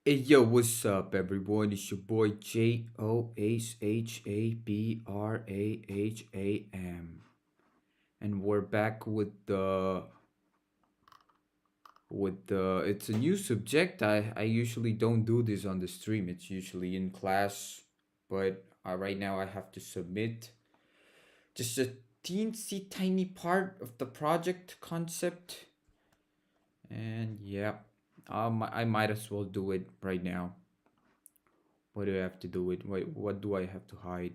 Hey yo, what's up, everyone? It's your boy JOSHABRAHAM, and we're back with the. It's a new subject. I usually don't do this on the stream. It's usually in class, but right now I have to submit just a teensy tiny part of the project concept, and yeah, I might as well do it right now. What do I have to do it? What do I have to hide?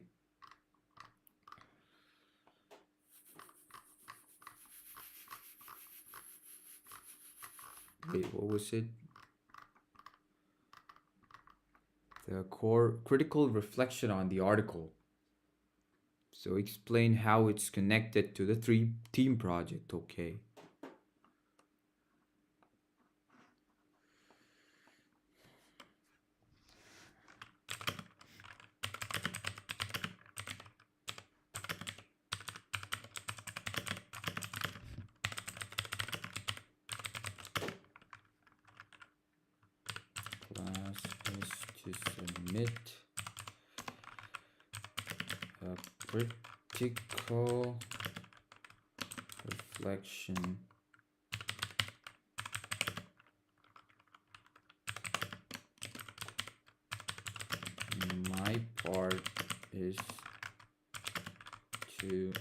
Wait, what was it? The core critical reflection on the article. So explain how it's connected to the three team project. Okay. Class is to submit a critical reflection. My part is to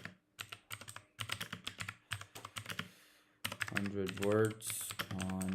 100 words on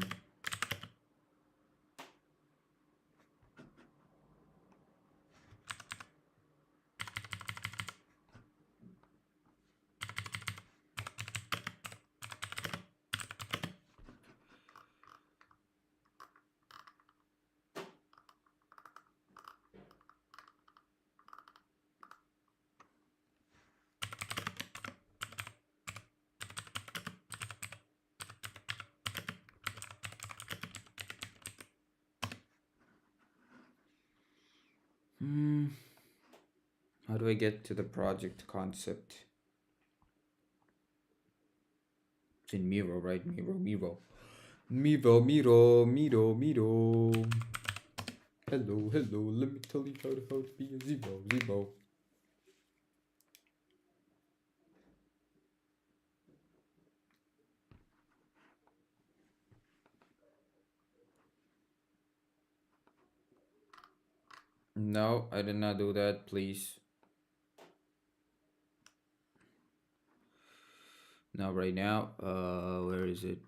hmm, how do I get to the project concept? It's in Miro, right? Miro. Miro. Hello, let me tell you how to be a zero. No, I did not do that, please. Not right now. Where is it?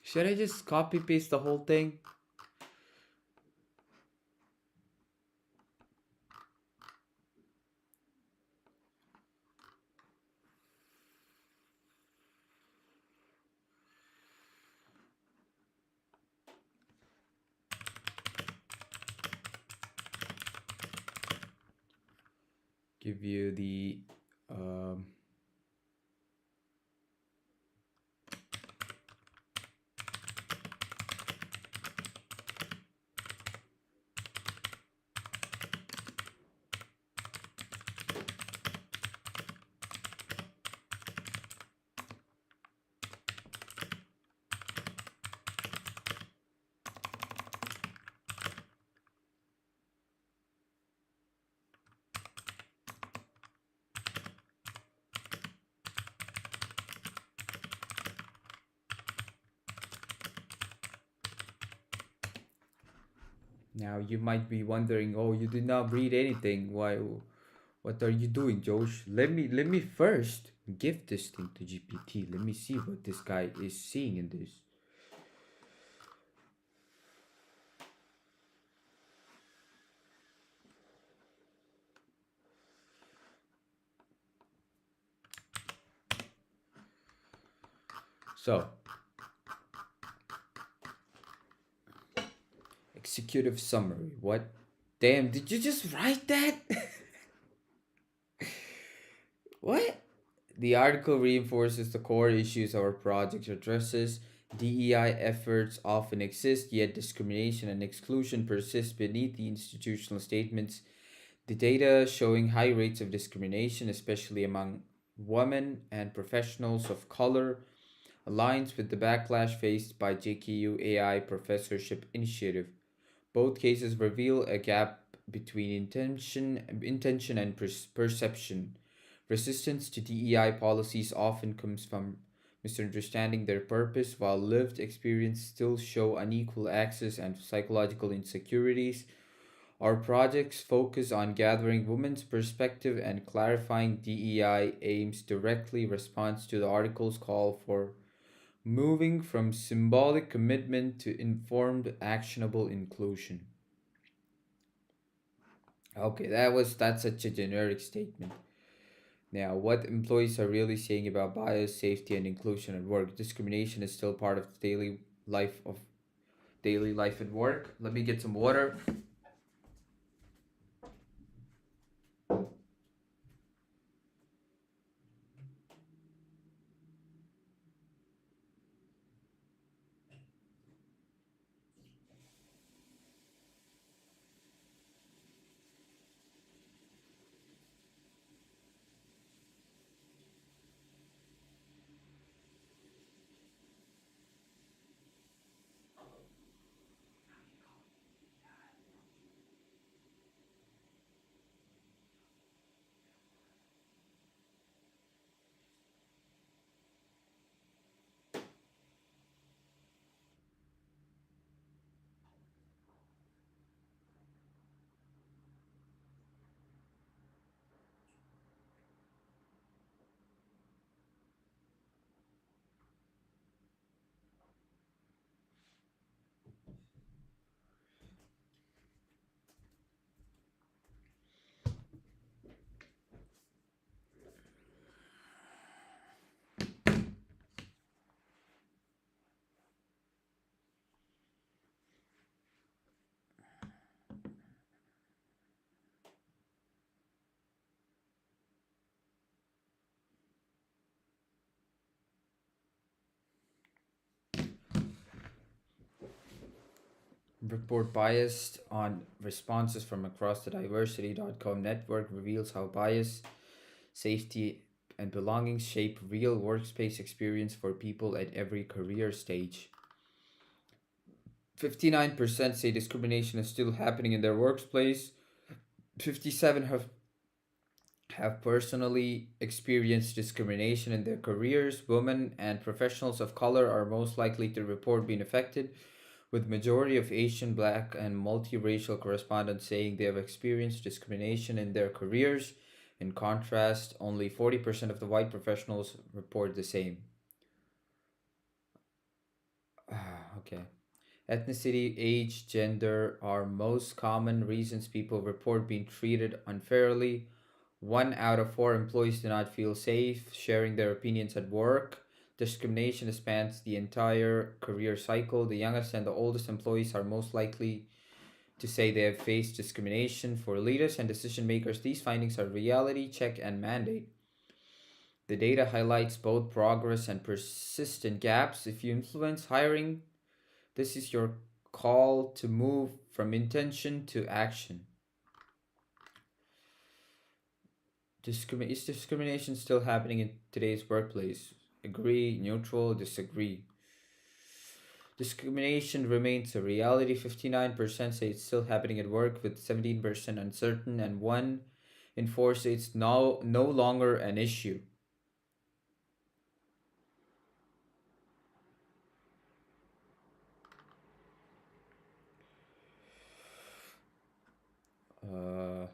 Should I just copy paste the whole thing? Give you the um Now you might be wondering, oh, you did not read anything. Why? What are you doing, Josh? Let me first give this thing to GPT. Let me see what this guy is seeing in this. So, executive summary. What? Damn, did you just write that? What? The article reinforces the core issues our project addresses. DEI efforts often exist, yet discrimination and exclusion persist beneath the institutional statements. The data showing high rates of discrimination, especially among women and professionals of color, aligns with the backlash faced by JKU AI professorship initiative. Both cases reveal a gap between intention and perception. Resistance to DEI policies often comes from misunderstanding their purpose, while lived experience still show unequal access and psychological insecurities. Our projects focus on gathering women's perspective and clarifying DEI aims directly response to the article's call for moving from symbolic commitment to informed actionable inclusion. Okay, that's such a generic statement. Now, what employees are really saying about bias, safety, and inclusion at work? Discrimination is still part of the daily life at work. Let me get some water. Report biased on responses from across the diversity.com network reveals how bias, safety, and belonging shape real workspace experience for people at every career stage. 59% say discrimination is still happening in their workplace. 57 have personally experienced discrimination in their careers. Women and professionals of color are most likely to report being affected, with majority of Asian, Black, and multiracial correspondents saying they have experienced discrimination in their careers. In contrast, only 40% of the white professionals report the same. Okay. Ethnicity, age, gender are most common reasons people report being treated unfairly. One out of four employees do not feel safe sharing their opinions at work. Discrimination spans the entire career cycle. The youngest and the oldest employees are most likely to say they have faced discrimination. For leaders and decision makers, these findings are reality check and mandate. The data highlights both progress and persistent gaps. If you influence hiring, this is your call to move from intention to action. Is discrimination still happening in today's workplace? Agree, neutral, disagree. Discrimination remains a reality. 59% say it's still happening at work, with 17% uncertain, and 1 in 4 say it's no longer an issue. Uh,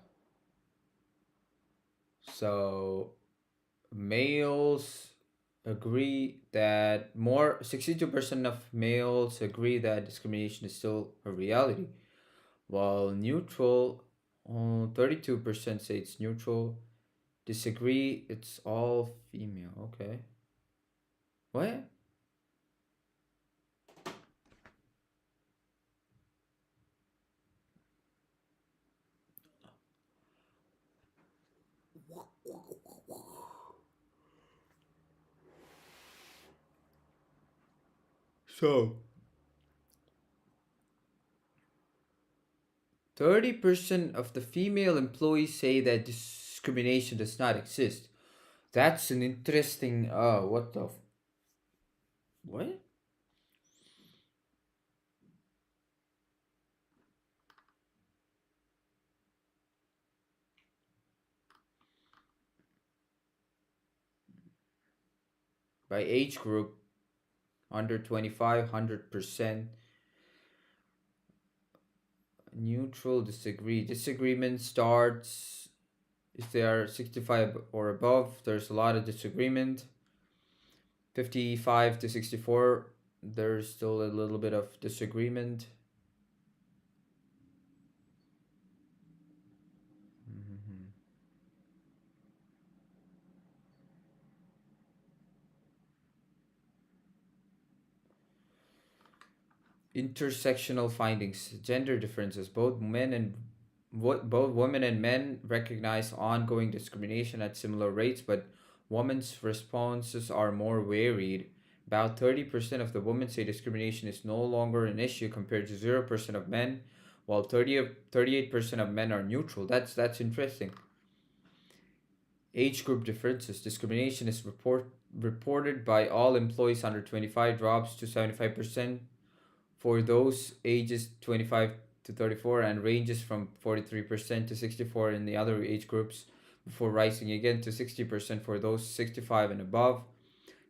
so males agree that more 62% of males agree that discrimination is still a reality, while neutral, 32% say it's neutral. Disagree, it's all female. Okay. What? So, 30% of the female employees say that discrimination does not exist. That's an interesting. What the. What? By age group, under 25, 100%. Neutral, disagree. Disagreement starts if they are 65 or above. There's a lot of disagreement. 55 to 64, there's still a little bit of disagreement. Mhm. Intersectional findings, gender differences. Both women and men recognize ongoing discrimination at similar rates, but women's responses are more varied. About 30% of the women say discrimination is no longer an issue compared to 0% of men, while 38% of men are neutral. That's interesting. Age group differences. Discrimination is reported by all employees under 25 drops to 75% for those ages 25 to 34 and ranges from 43% to 64 in the other age groups before rising again to 60% for those 65 and above.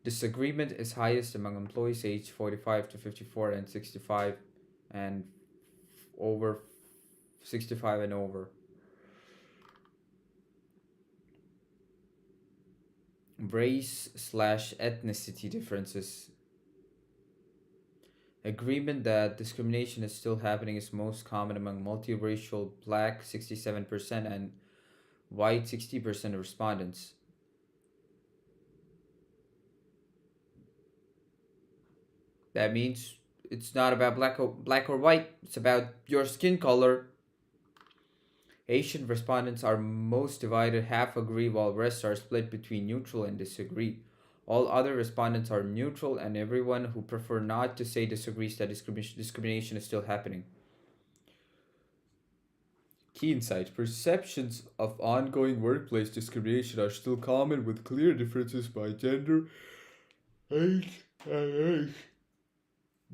Disagreement is highest among employees aged 45 to 54 and 65 and over 65 and over. Race slash ethnicity differences. Agreement that discrimination is still happening is most common among multiracial black 67% and white 60% of respondents. That means it's not about black or white, it's about your skin color. Asian respondents are most divided, half agree while rest are split between neutral and disagree. All other respondents are neutral, and everyone who prefer not to say disagrees that discrimination is still happening. Key insights. Perceptions of ongoing workplace discrimination are still common with clear differences by gender, age, and race.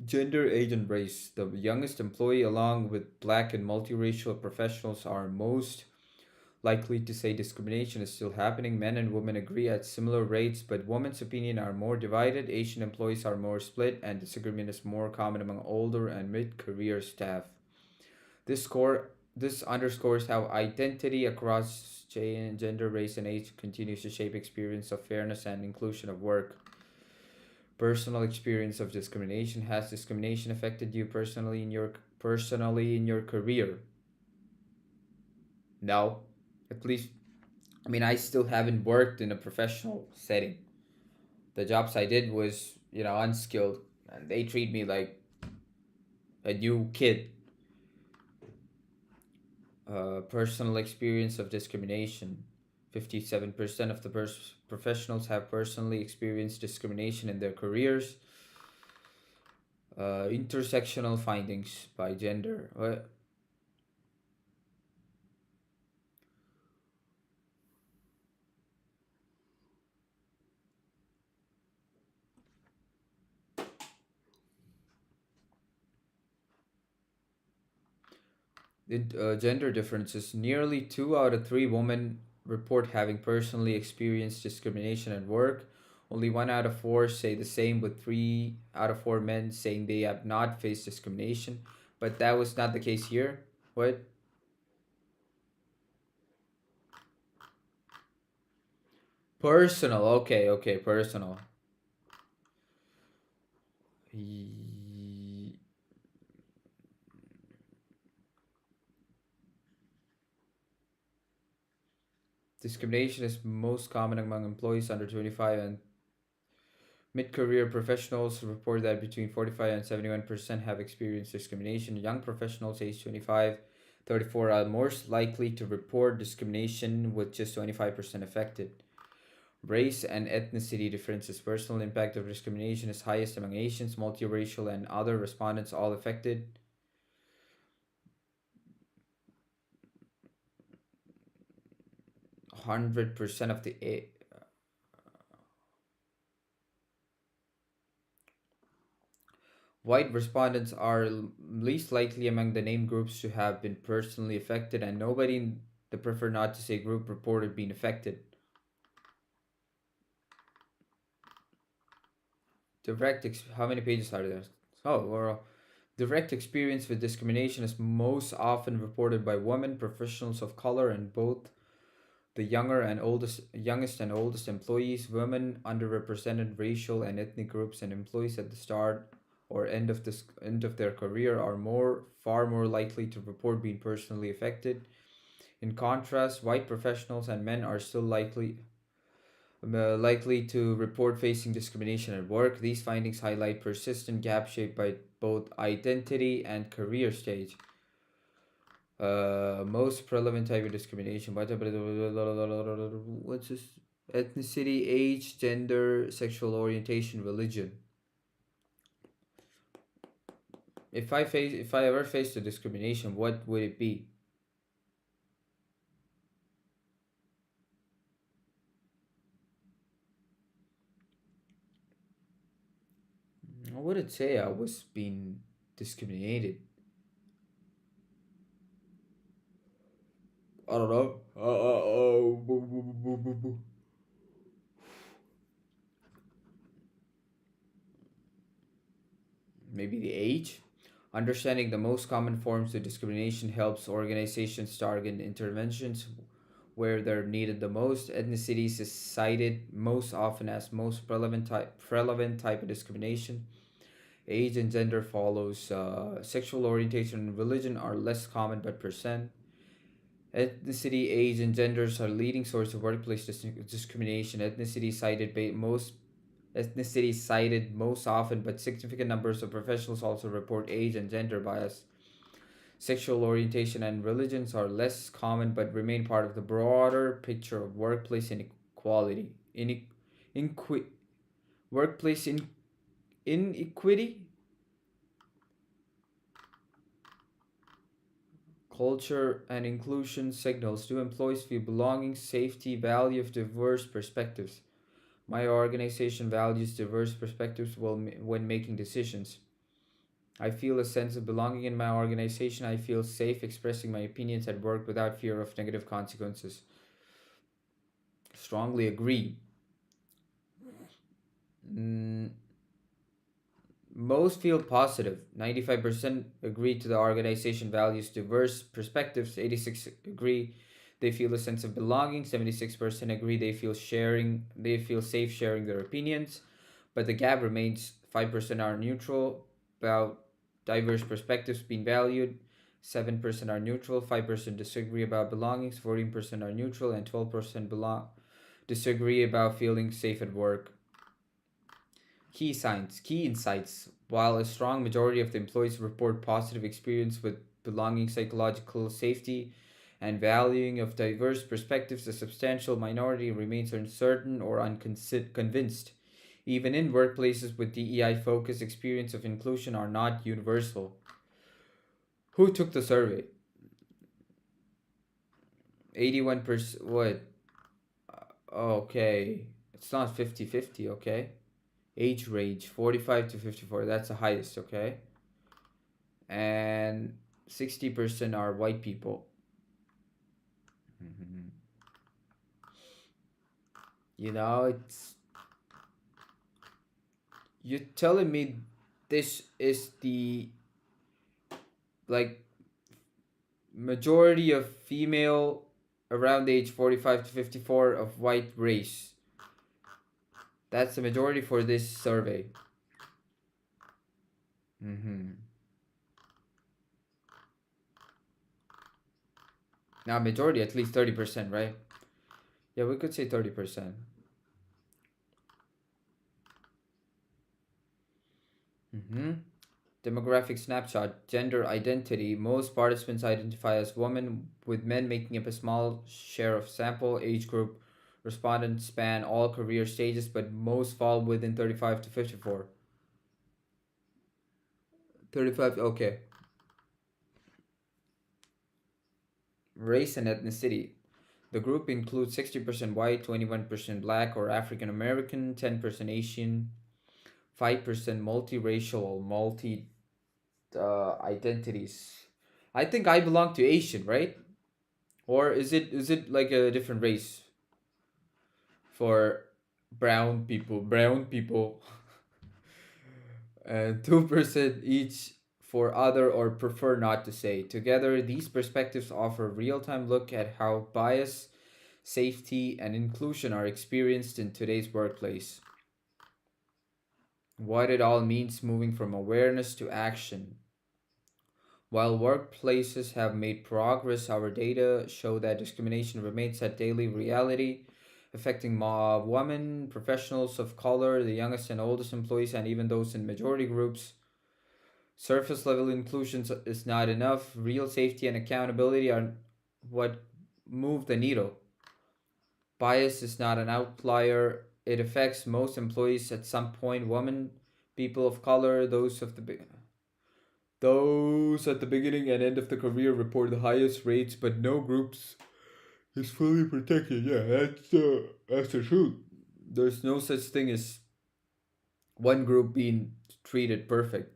Gender, age, and race. The youngest employee, along with black and multiracial professionals, are most likely to say discrimination is still happening. Men and women agree at similar rates, but women's opinion are more divided. Asian employees are more split, and disagreement is more common among older and mid-career staff. This score this underscores how identity across gender, race, and age continues to shape experience of fairness and inclusion of work. Personal experience of discrimination. Has discrimination affected you personally in your career? No. At least, I mean, I still haven't worked in a professional setting. The jobs I did was, unskilled, and they treat me like a new kid. Personal experience of discrimination. 57% of the professionals have personally experienced discrimination in their careers. Intersectional findings by gender. Gender differences. Nearly 2 out of 3 women report having personally experienced discrimination at work. Only 1 out of 4 say the same, with 3 out of 4 men saying they have not faced discrimination. But that was not the case here. What? Personal. Okay, okay, personal. Ye- Discrimination is most common among employees under 25 and mid-career professionals report that between 45 and 71% have experienced discrimination. Young professionals aged 25 34 are most likely to report discrimination, with just 25% affected. Race and ethnicity differences. Personal impact of discrimination is highest among Asians, multiracial, and other respondents, all affected. 100% of the white respondents are least likely among the named groups to have been personally affected, and nobody in the prefer not to say group reported being affected. How many pages are there? Oh, well, direct experience with discrimination is most often reported by women, professionals of color, and both the youngest and oldest employees, women, underrepresented racial and ethnic groups, and employees at the start or end of their career are far more likely to report being personally affected. In contrast, white professionals and men are still likely to report facing discrimination at work. These findings highlight persistent gaps shaped by both identity and career stage. Most prevalent type of discrimination. What's this? Ethnicity, age, gender, sexual orientation, religion. If I ever faced a discrimination, what would it be? I wouldn't say I was being discriminated. I don't know. Maybe the age. Understanding the most common forms of discrimination helps organizations target interventions where they're needed the most. Ethnicities is cited most often as most relevant type of discrimination. Age and gender follows. Sexual orientation and religion are less common but present. Ethnicity, age, and genders are leading source of workplace discrimination. Ethnicity cited most often, but significant numbers of professionals also report age and gender bias. Sexual orientation and religions are less common but remain part of the broader picture of workplace inequality. Inqui- Workplace inequity, culture, and inclusion signals. Do employees feel belonging, safety, value of diverse perspectives? My organization values diverse perspectives when making decisions. I feel a sense of belonging in my organization. I feel safe expressing my opinions at work without fear of negative consequences. Strongly agree. Mm, Most feel positive. 95% agree to the organization values diverse perspectives. 86 agree they feel a sense of belonging. 76% agree they feel safe sharing their opinions. But the gap remains. 5% are neutral about diverse perspectives being valued. 7% are neutral. 5% disagree about belongings. 14% are neutral, and 12% disagree about feeling safe at work. Key insights. While a strong majority of the employees report positive experience with belonging, psychological safety, and valuing of diverse perspectives, a substantial minority remains uncertain or unconvinced. Even in workplaces with DEI focused, experience of inclusion are not universal. Who took the survey? 81%. What? Okay. It's not 50-50. Okay. Age range 45 to 54. That's the highest, okay? And 60% are white people. Mm-hmm. You know, it's. You're telling me this is the, like, majority of female around age 45 to 54 of white race. That's the majority for this survey. Mm-hmm. Now, majority at least 30%, right? Yeah, we could say 30%. Mm-hmm. Demographic snapshot, gender identity. Most participants identify as women, with men making up a small share of sample. Age group, respondents span all career stages, but most fall within 35 to 54. 35, okay. Race and ethnicity. The group includes 60% white, 21% black or African American, 10% Asian, 5% multiracial or multi identities. I think I belong to Asian, right? Or is it like a different race for brown people? Brown people, and 2% each for other or prefer not to say. Together, these perspectives offer a real-time look at how bias, safety, and inclusion are experienced in today's workplace. What it all means moving from awareness to action. While workplaces have made progress, our data show that discrimination remains a daily reality, affecting women, professionals of color, the youngest and oldest employees, and even those in majority groups. Surface level inclusion is not enough. Real safety and accountability are what move the needle. Bias is not an outlier, it affects most employees at some point. Women, people of color, those at the beginning and end of the career report the highest rates, but no groups is fully protected. Yeah, that's the truth. There's no such thing as one group being treated perfect.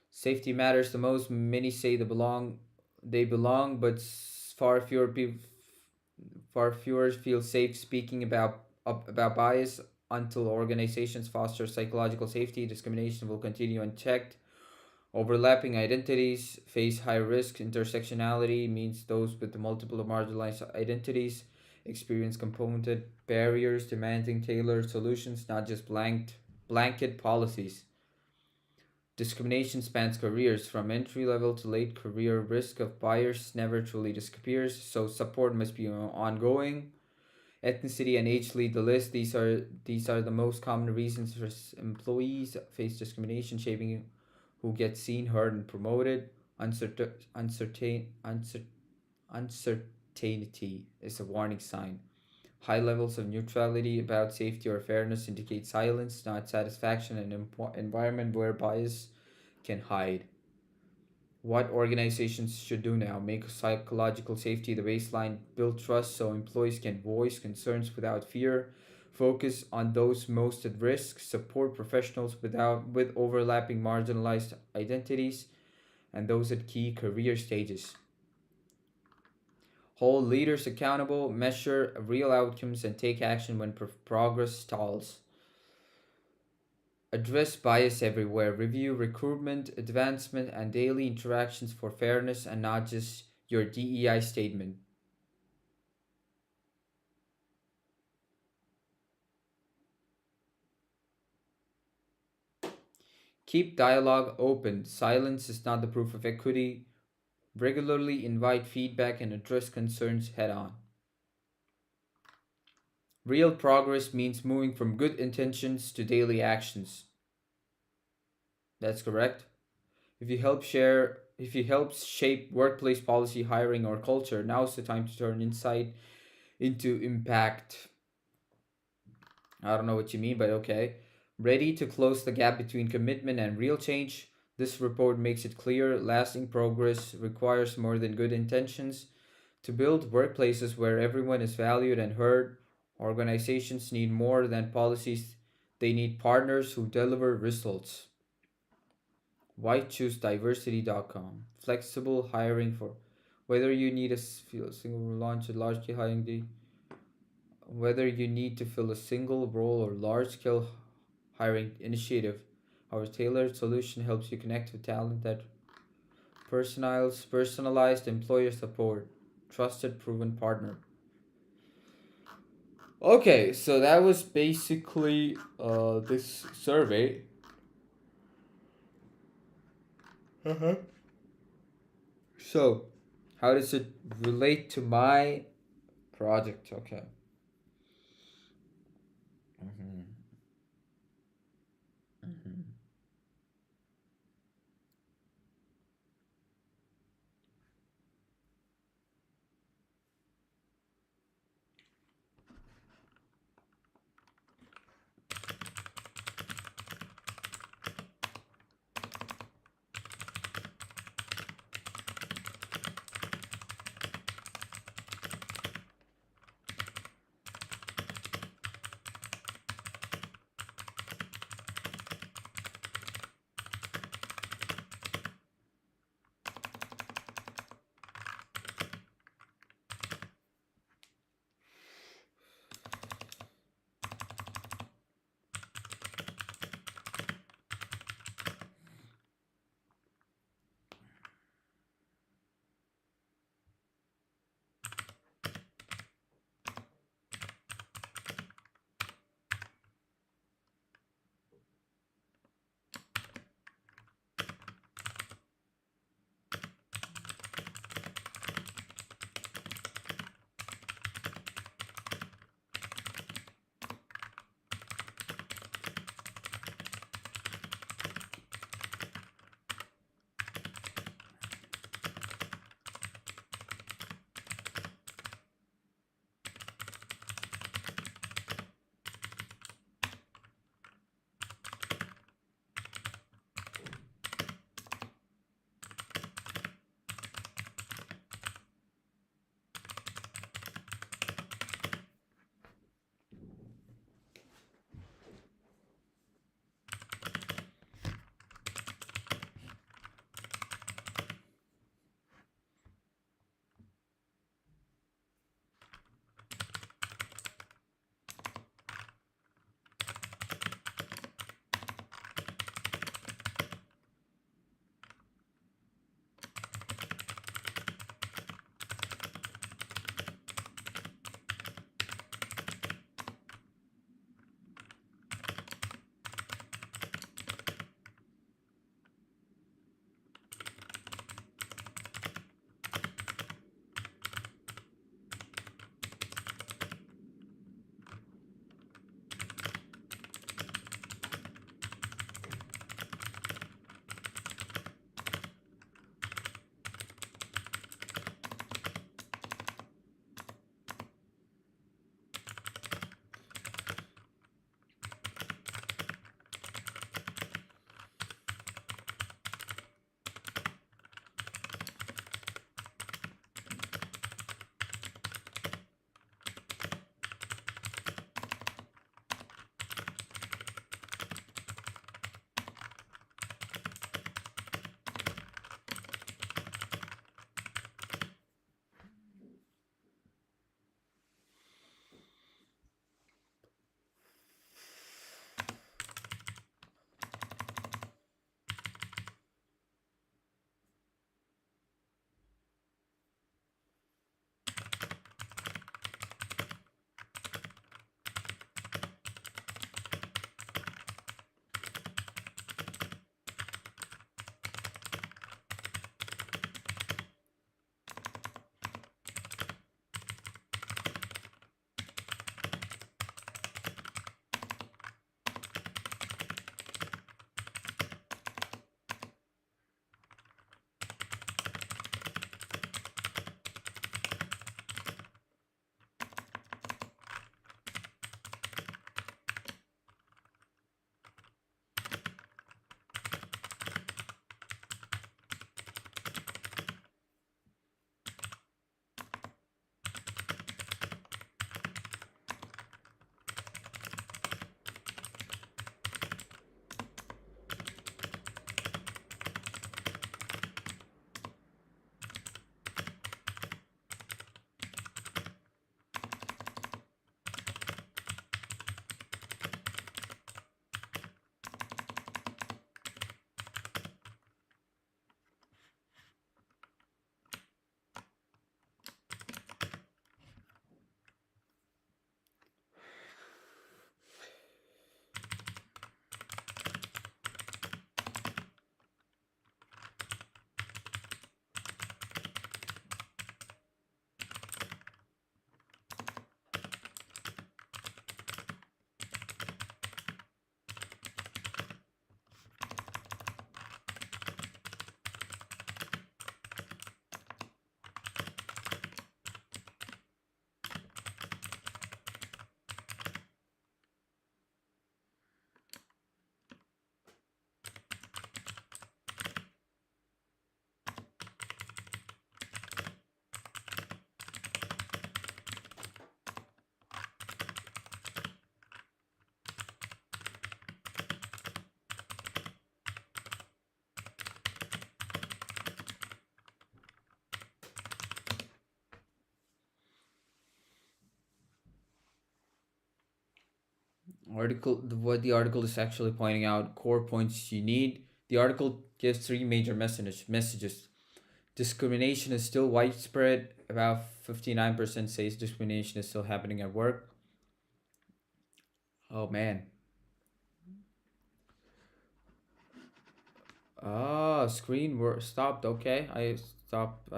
Safety matters the most. Many say they belong, but far fewer feel safe speaking about bias. Until organizations foster psychological safety, discrimination will continue unchecked. Overlapping identities face high risk. Intersectionality means those with multiple marginalized identities experience component barriers, demanding tailored solutions, not just blanket policies. Discrimination spans careers from entry level to late career. Risk of bias never truly disappears, so support must be ongoing. Ethnicity and age lead the list. These are the most common reasons for employees face discrimination, shaping who gets seen, heard, and promoted. Uncertainty is a warning sign. High levels of neutrality about safety or fairness indicate silence, not satisfaction, and an environment where bias can hide. What organizations should do now: make psychological safety the baseline, build trust so employees can voice concerns without fear, focus on those most at risk, support professionals with overlapping marginalized identities, and those at key career stages. Hold leaders accountable, measure real outcomes, and take action when progress stalls. Address bias everywhere. Review recruitment, advancement, and daily interactions for fairness and not just your DEI statement. Keep dialogue open. Silence is not the proof of equity. Regularly invite feedback and address concerns head on. Real progress means moving from good intentions to daily actions. That's correct. If you help shape workplace policy, hiring, or culture, now's the time to turn insight into impact. I don't know what you mean, but okay. Ready to close the gap between commitment and real change? This report makes it clear lasting progress requires more than good intentions. To build workplaces where everyone is valued and heard, organizations need more than policies, they need partners who deliver results. Why choose diversity.com? Flexible hiring for whether you need a single launch a large scale hiring, whether you need to fill a single role or large scale hiring initiative. Our tailored solution helps you connect with talent that personalized employer support, trusted proven partner. Okay, so that was basically this survey. Uh-huh. So, how does it relate to my project? Okay. Mm-hmm. Mm-hmm. What the article is actually pointing out core points you need. The article gives three major messages. Discrimination is still widespread. About 59% says discrimination is still happening at work. Oh man. Ah, screen stopped. Okay, I stopped.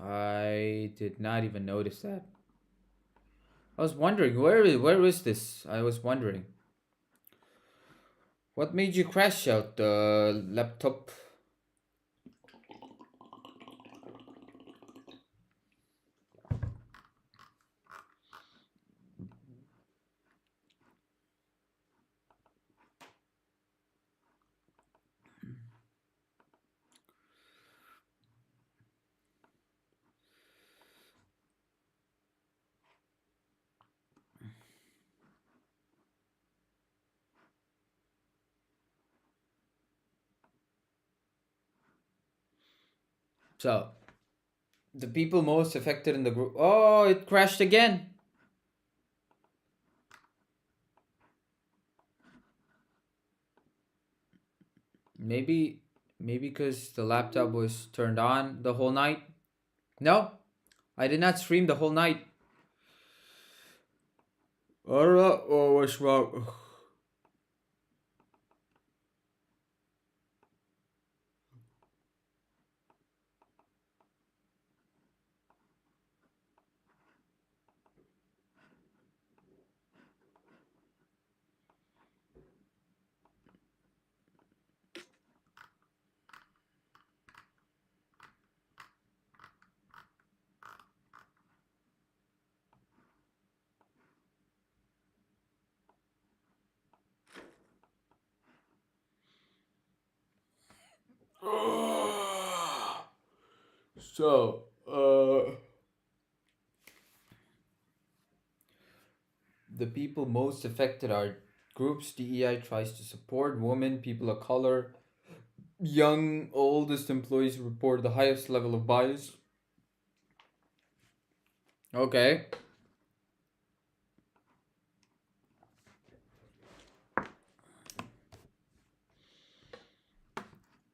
I did not even notice that. I was wondering where is this? I was wondering what made you crash out the laptop. So the people most affected in the group. Oh, it crashed again. Maybe maybe because the laptop was turned on the whole night. No, I did not stream the whole night. Alright, oh, what's wrong? So, the people most affected are groups DEI tries to support: women, people of color, young, oldest employees report the highest level of bias. Okay.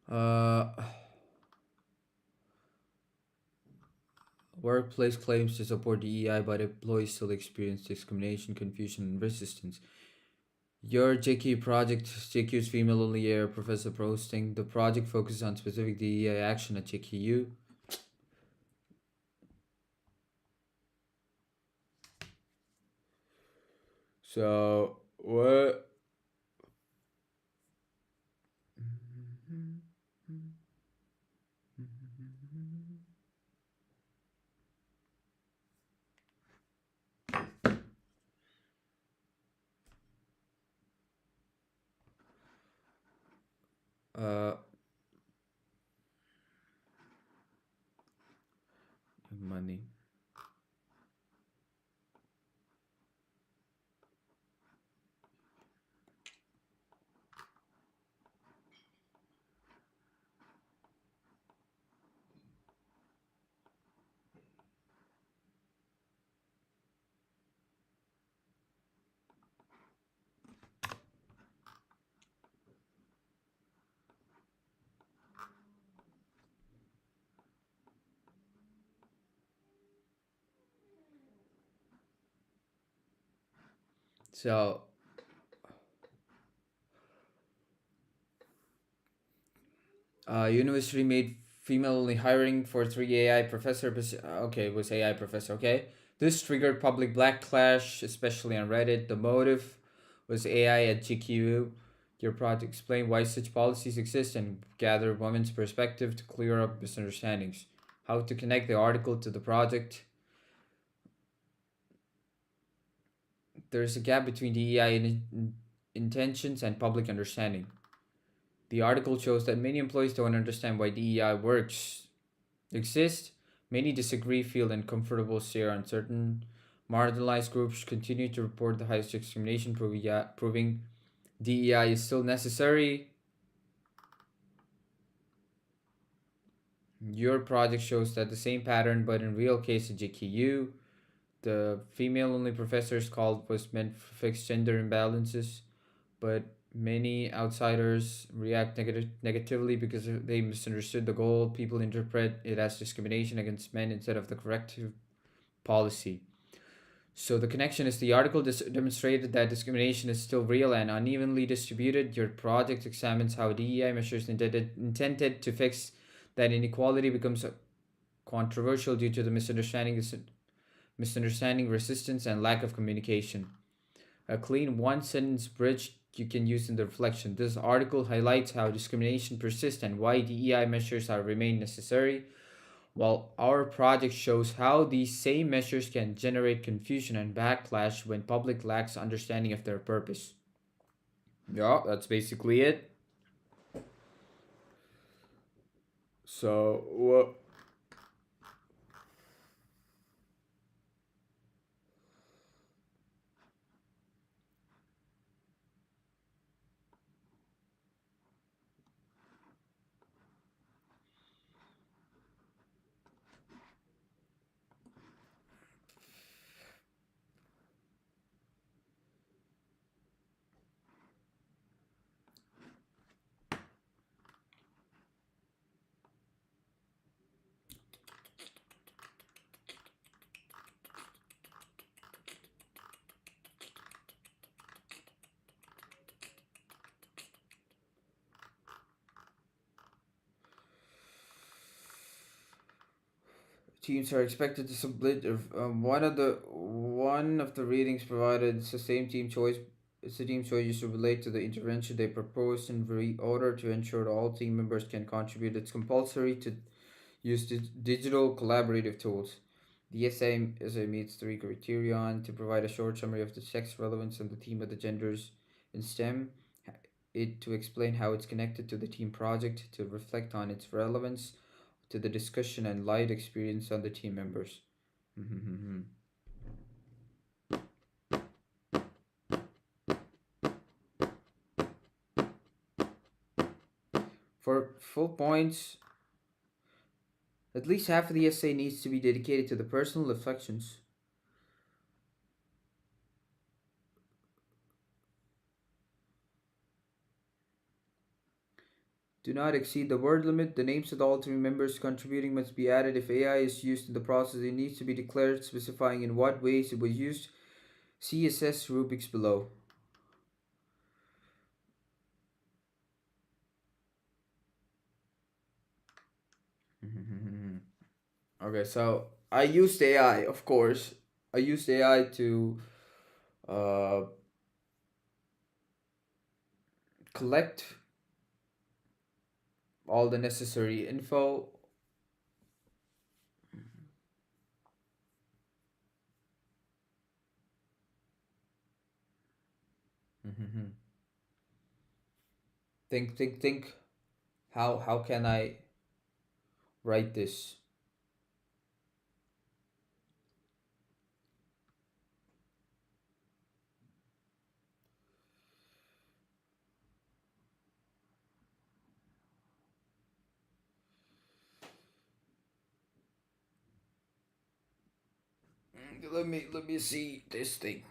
Uh, Workplace claims to support DEI, but employees still experience discrimination, confusion, and resistance. Your JQ project, JQ's female only air professor posting. The project focuses on specific DEI action at JQU. So, what? Uh, Money. So, university made female only hiring for three AI professor. Okay, it was AI professor. Okay, this triggered public backlash, especially on Reddit. The motive was AI at GQ. Your project explain why such policies exist and gather women's perspective to clear up misunderstandings. How to connect the article to the project. There's a gap between DEI intentions and public understanding. The article shows that many employees don't understand why DEI works exist. Many disagree, feel uncomfortable, share uncertain. Marginalized groups continue to report the highest discrimination, proving DEI is still necessary. Your project shows that the same pattern, but in real case at JKU. the female only professors called was meant to fix gender imbalances, but many outsiders react negatively because they misunderstood the goal. People interpret it as discrimination against men instead of the corrective policy. So the connection is the article demonstrated that discrimination is still real and unevenly distributed. Your project examines how DEI measures intended to fix that inequality becomes controversial due to the misunderstanding, resistance, and lack of communication. A clean one sentence bridge you can use in the reflection. This article highlights how discrimination persists and why DEI measures are remain necessary, while our project shows how these same measures can generate confusion and backlash when public lacks understanding of their purpose. Yeah, that's basically it. So, teams are expected to submit one of the readings provided. It's the same team choice. It's the team choice to relate to the intervention they proposed in order to ensure that all team members can contribute. It's compulsory to use digital collaborative tools. The essay meets three criterion to provide a short summary of the sex relevance and the theme of the genders in STEM, it to explain how it's connected to the team project, to reflect on its relevance to the discussion and light experience on the team members. For full points, at least half of the essay needs to be dedicated to the personal reflections. Do not exceed the word limit. The names of all team members contributing must be added. If AI is used in the process, it needs to be declared, specifying in what ways it was used. CSS rubrics below. Okay, so I used AI, of course. I used AI to uh, collect all the necessary info. Think. How can I write this? Let me see this thing.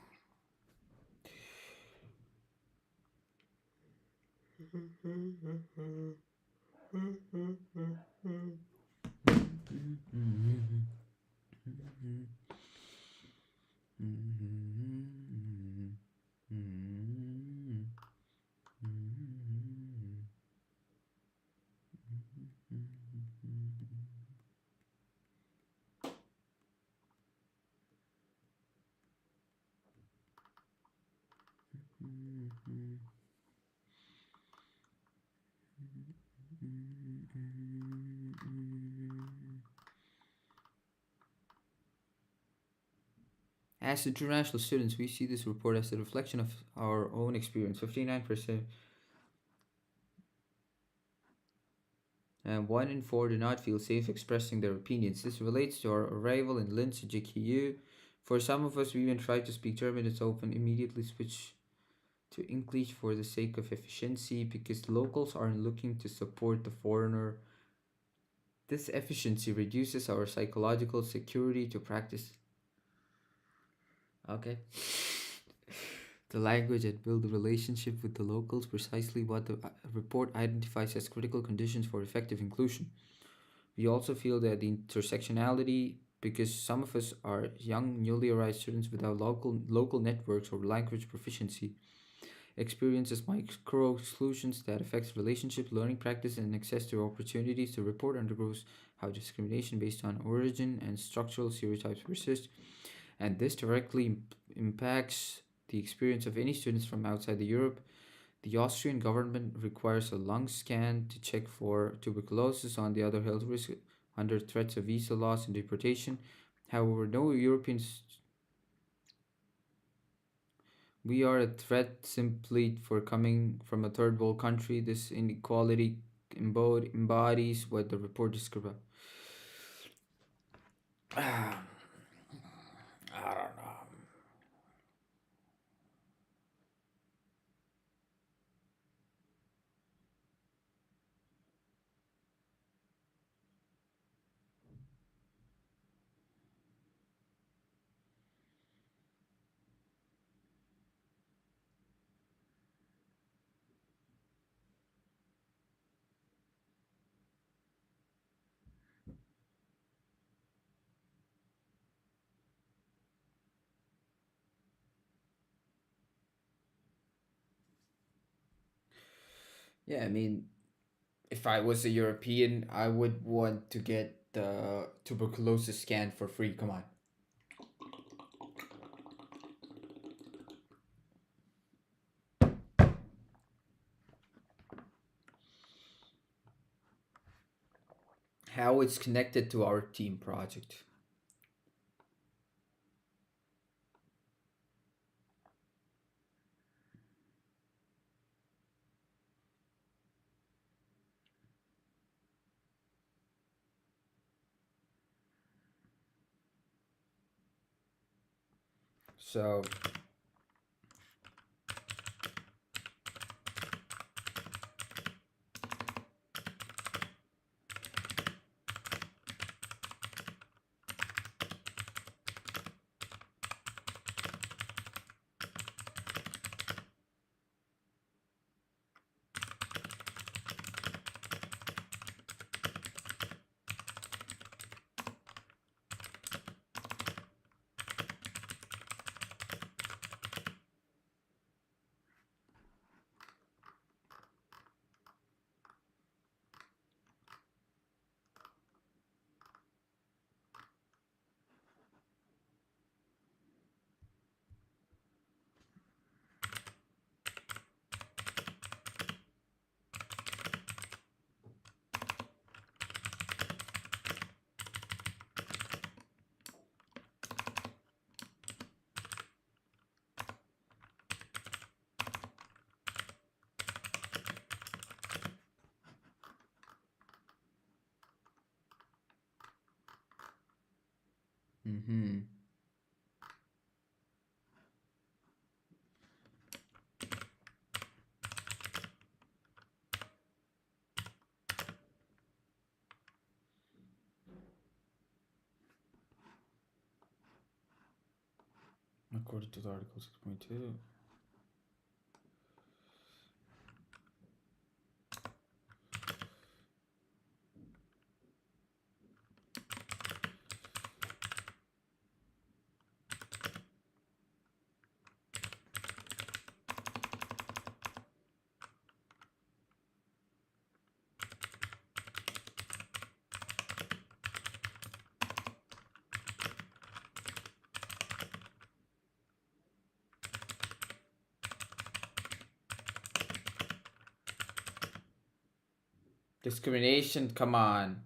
As international students, we see this report as a reflection of our own experience. 59% and 1 in 4 do not feel safe expressing their opinions. This relates to our arrival in Linz GKU. For some of us, we even try to speak German, it's often immediately switch to English for the sake of efficiency because locals aren't looking to support the foreigner. This efficiency reduces our psychological security to practice Okay. The language and build a relationship with the locals, precisely what the report identifies as critical conditions for effective inclusion. We also feel that the intersectionality, because some of us are young, newly arrived students without local networks or language proficiency, experiences micro exclusions that affects relationships, learning practice, and access to opportunities. The report undergoes how discrimination based on origin and structural stereotypes persist, and this directly impacts the experience of any students from outside the Europe. The Austrian government requires a lung scan to check for tuberculosis on the other health risk under threats of visa loss and deportation. However, no Europeans, we are a threat simply for coming from a third world country. This inequality embodies what the report describes. I don't know. Yeah, I mean, if I was a European, I would want to get the tuberculosis scan for free. Come on. How it's connected to our team project. So, mm-hmm. According to the article 6.2. Discrimination, come on.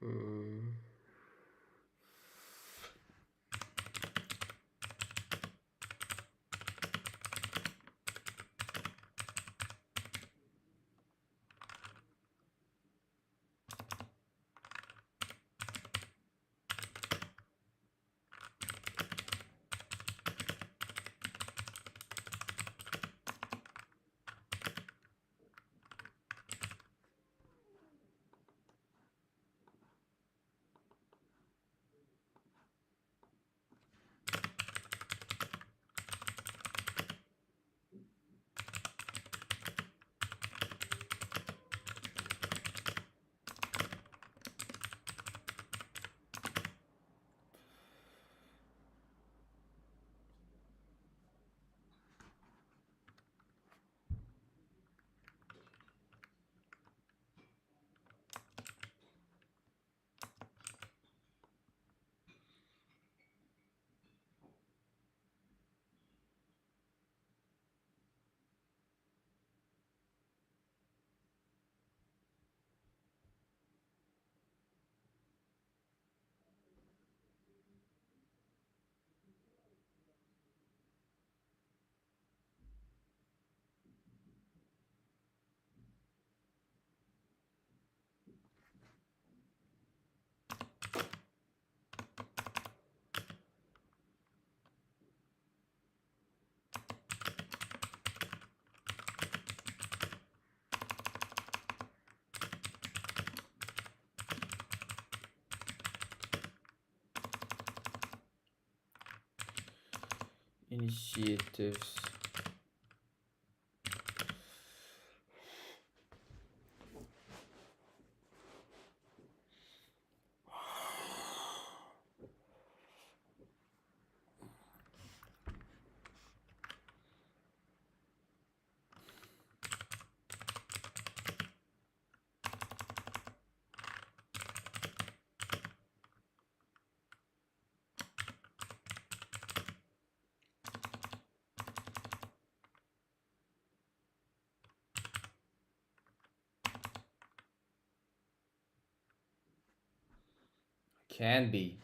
Mm, Initiatives. Can be.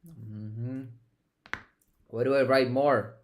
Mm-hmm. What do I write more?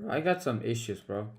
I got some issues, bro.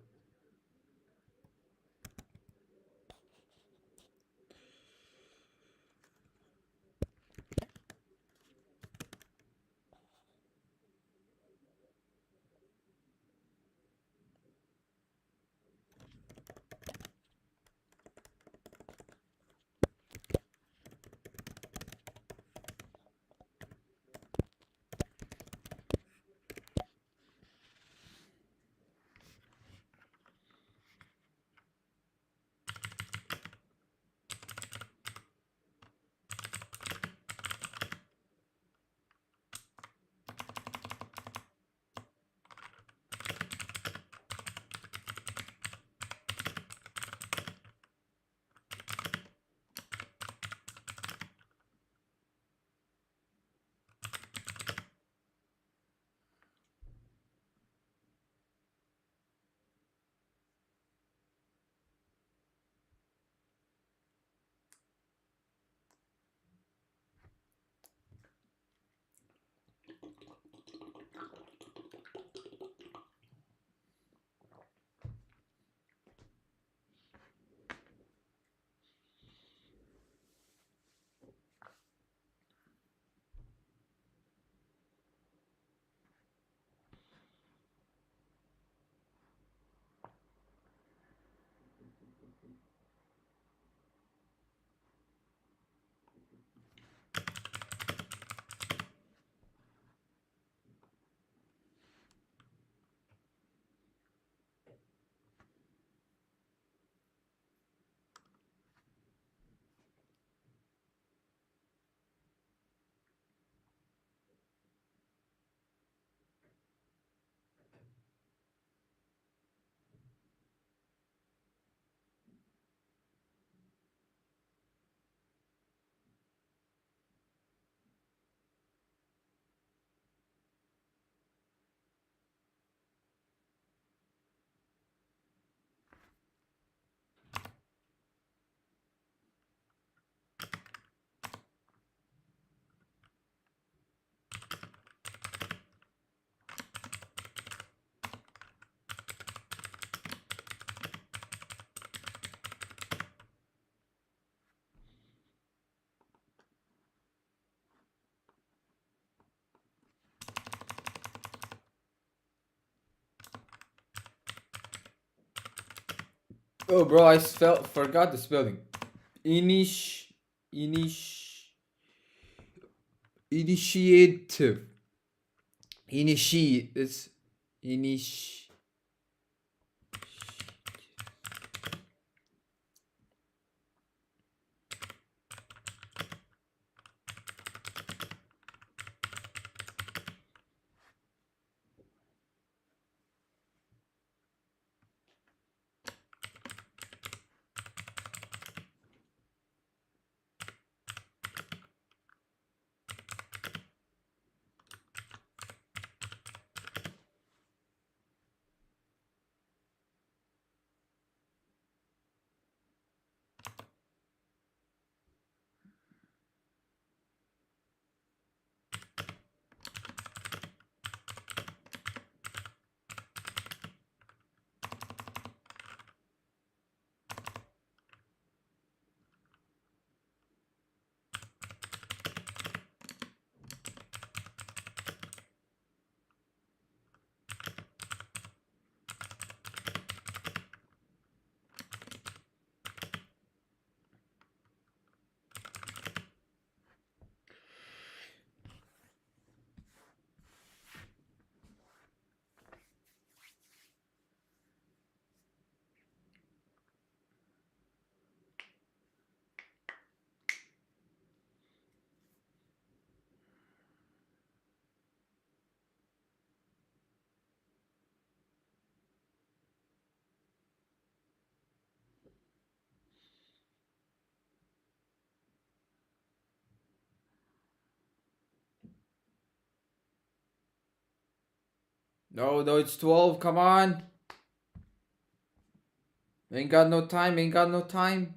Oh, bro, forgot the spelling. Inish, inish, initiative, initiate. It's initiate. No, no, it's 12. Come on. Ain't got no time. Ain't got no time.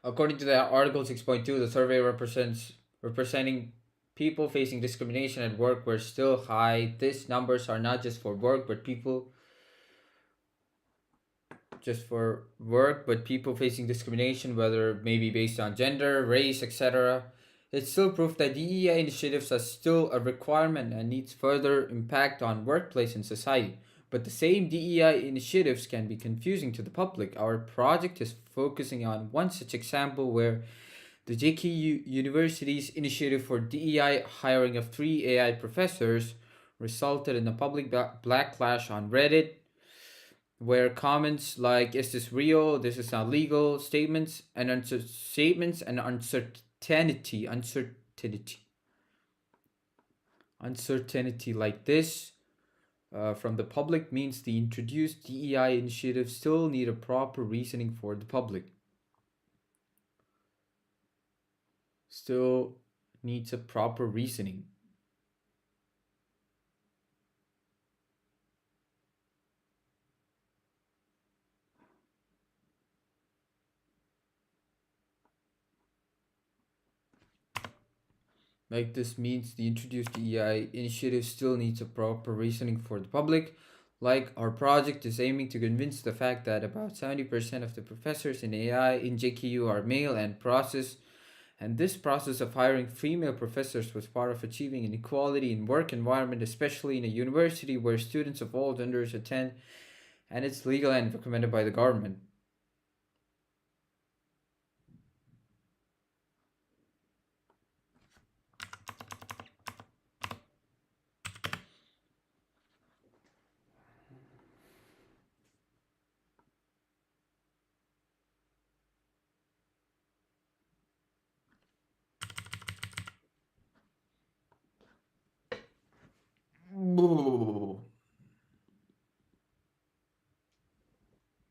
According to the Article 6.2, the survey representing people facing discrimination at work were still high. These numbers are not just for work, but people facing discrimination, whether maybe based on gender, race, etc. It's still proof that DEI initiatives are still a requirement and needs further impact on workplace and society. But the same DEI initiatives can be confusing to the public. Our project is focusing on one such example where the JKU University's initiative for DEI hiring of three AI professors resulted in a public backlash on Reddit, where comments like "Is this real? This is not legal" statements and uncertainty like this from the public means the introduced DEI initiatives still need a proper reasoning for the public. Still needs a proper reasoning. Like this means the introduced DEI initiative still needs a proper reasoning for the public. Like our project is aiming to convince the fact that about 70% of the professors in AI in JKU are male and this process of hiring female professors was part of achieving an equality in work environment, especially in a university where students of all genders attend and it's legal and recommended by the government.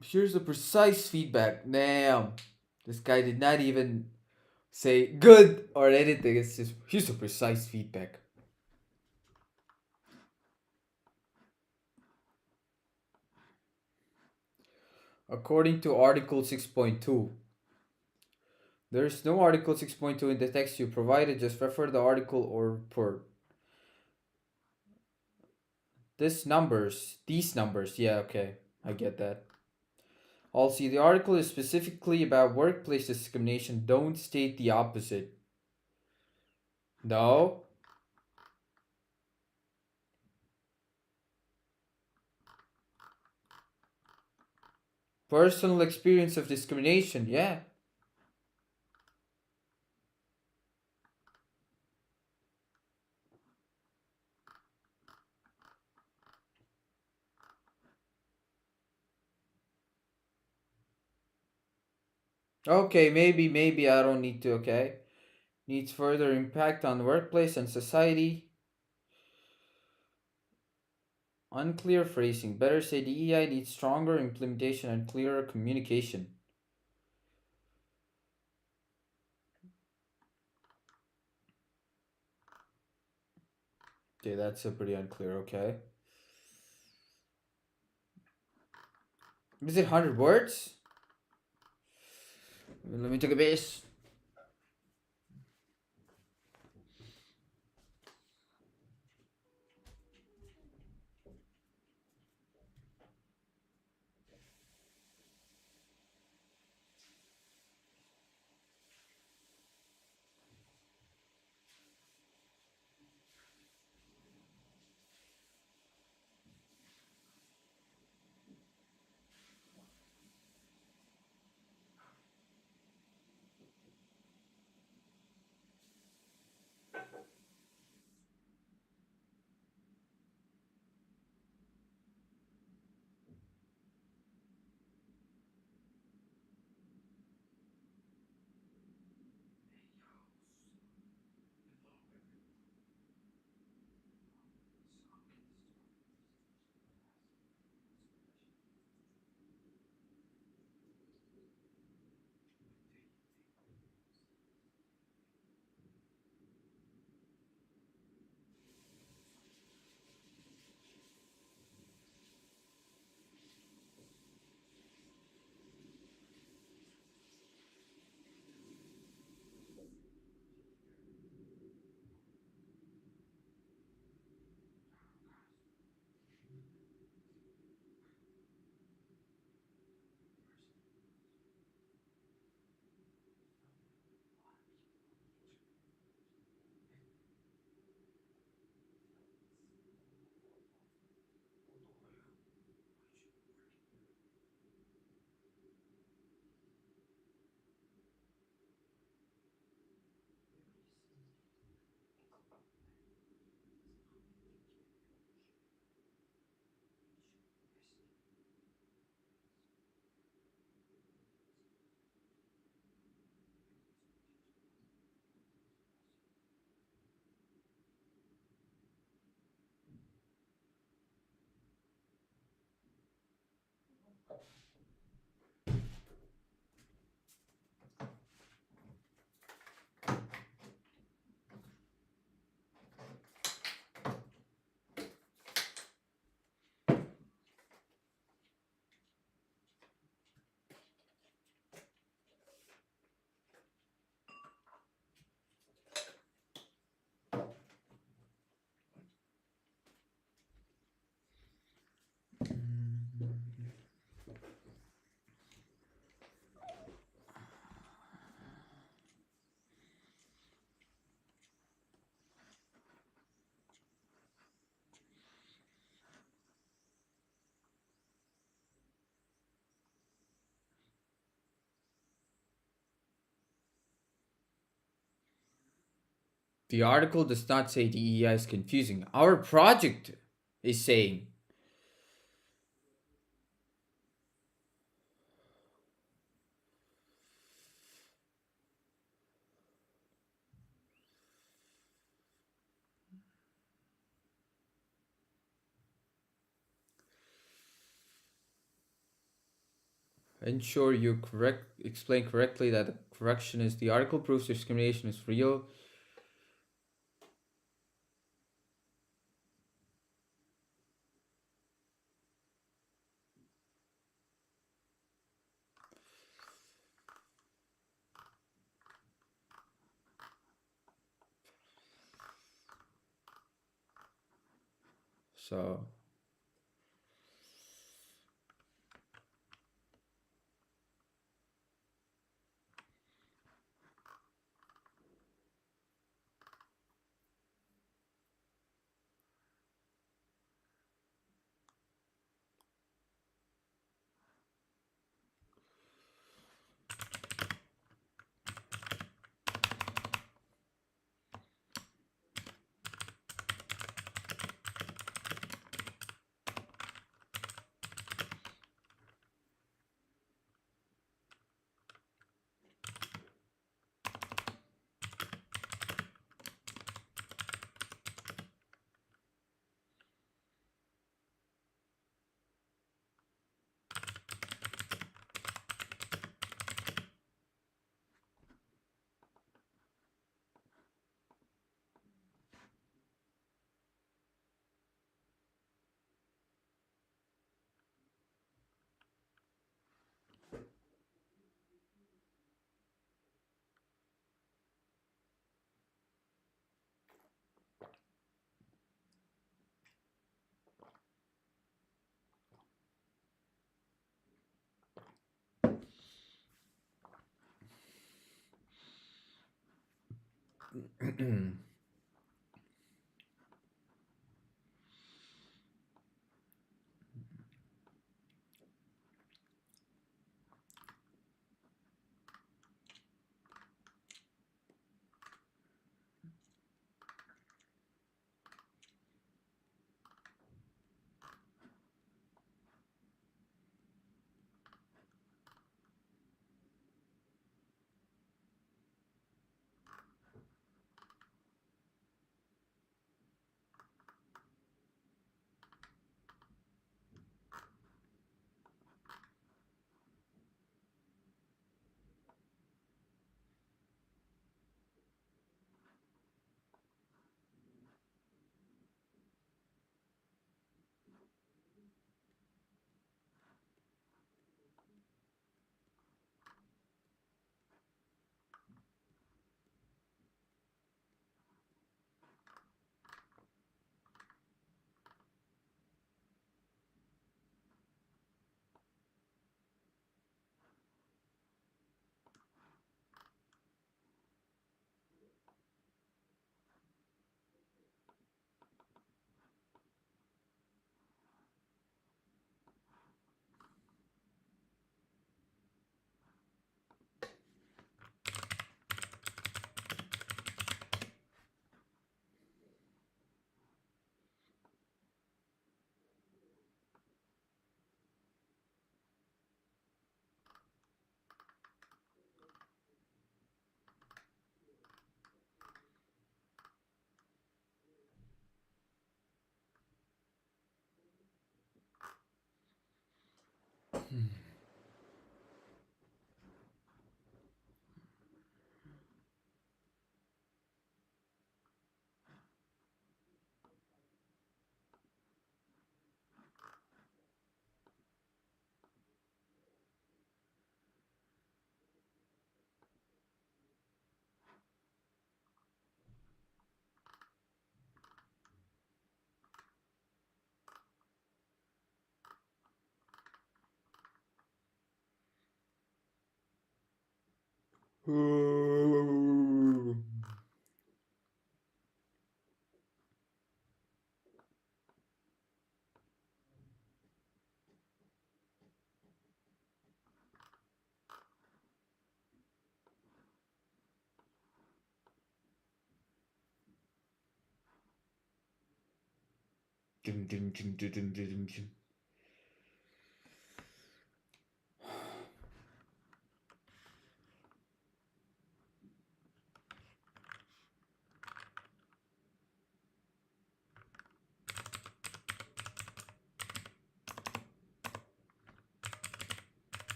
Here's the precise feedback. Damn. This guy did not even say good or anything. It's just here's the precise feedback. According to Article 6.2, there's no Article 6.2 in the text you provided. Just refer the article or report. These numbers. Yeah, okay. I get that. Also, the article is specifically about workplace discrimination. Don't state the opposite. No. Personal experience of discrimination. Yeah. Okay, maybe I don't need to, okay? Needs further impact on the workplace and society. Unclear phrasing. Better say DEI needs stronger implementation and clearer communication. Okay, that's a pretty unclear, okay? Is it 100 words? Let me take a base. The article does not say the EI is confusing. Our project is saying ensure you correct explain correctly that the correction is the article proves discrimination is real. So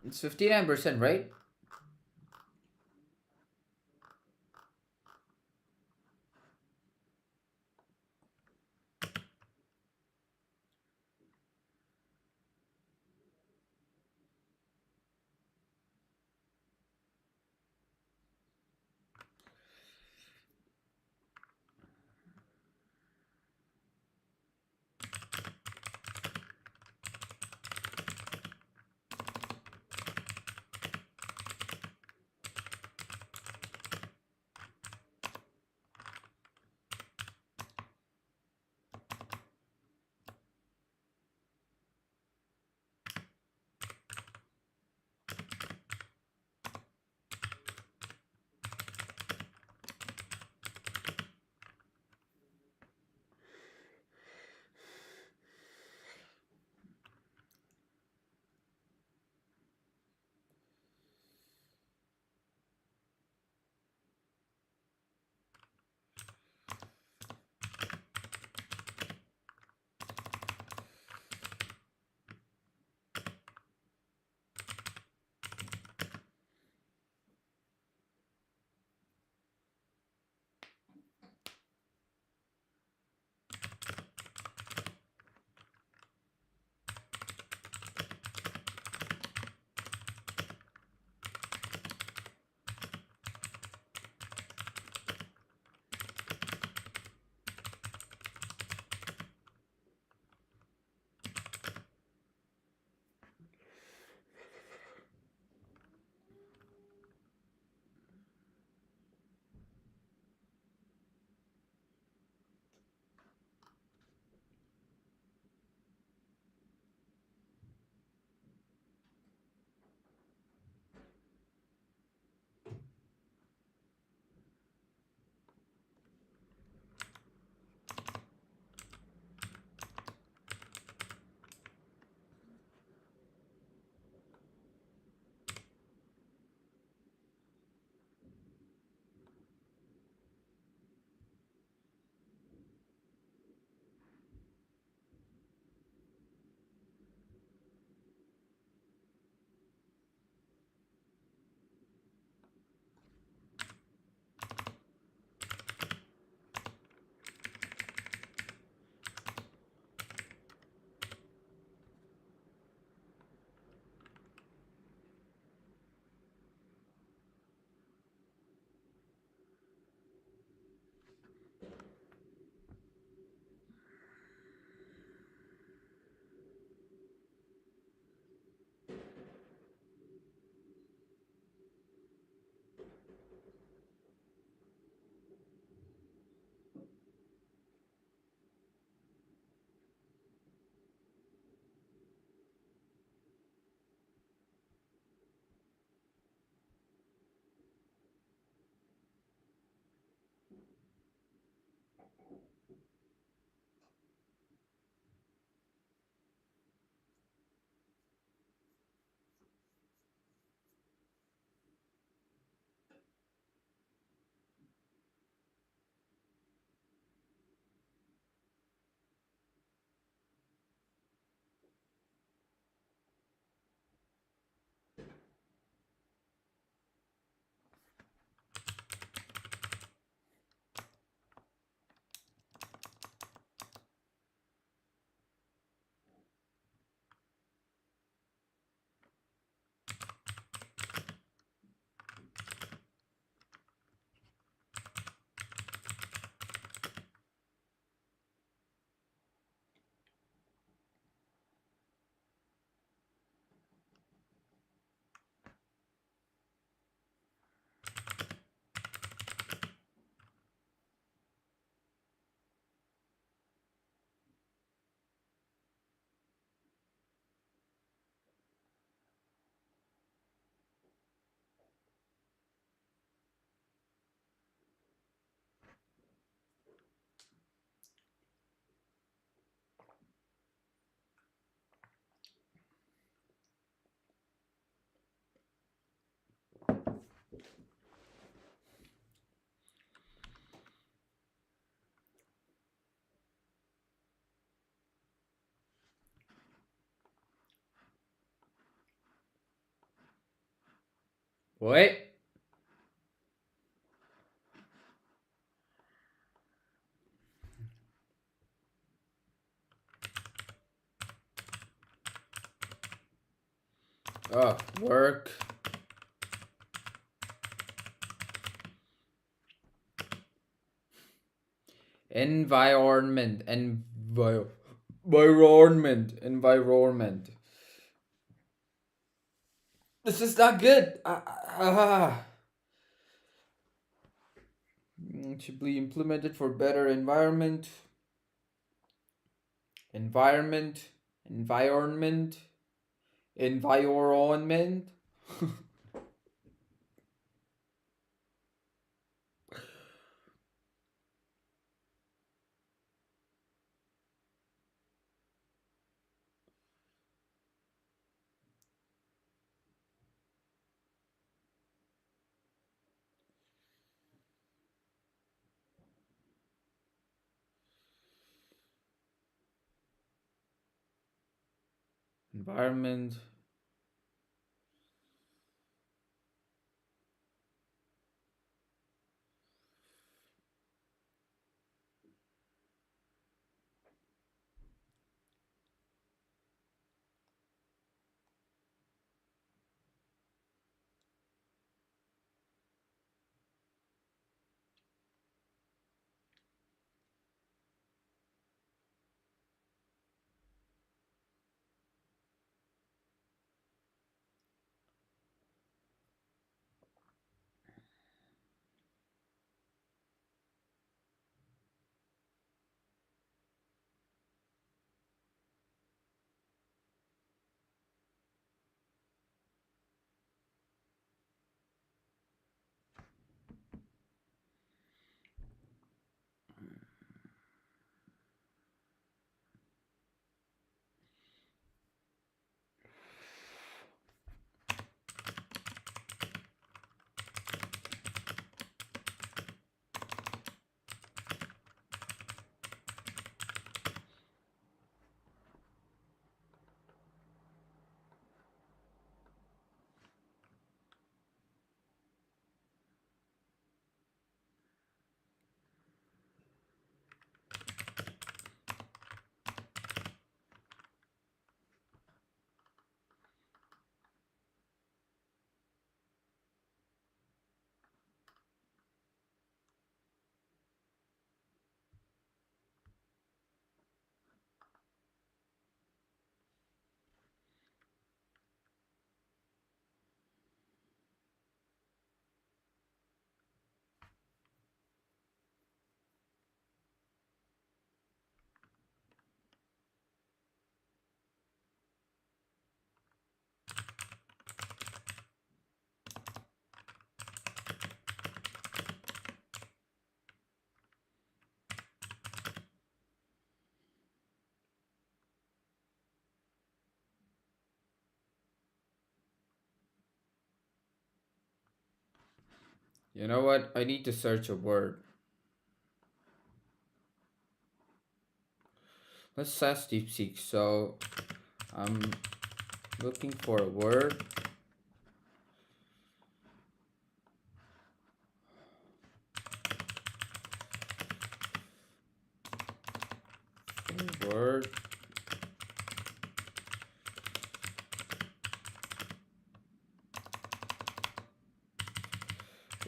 It's 59%, right? Wait. Oh, work. Environment. Environment. This is not good. Should be implemented for better environment. Environment. Environment. Environment. Environment. You know what? I need to search a word. Let's ask DeepSeek. So I'm looking for a word. Word.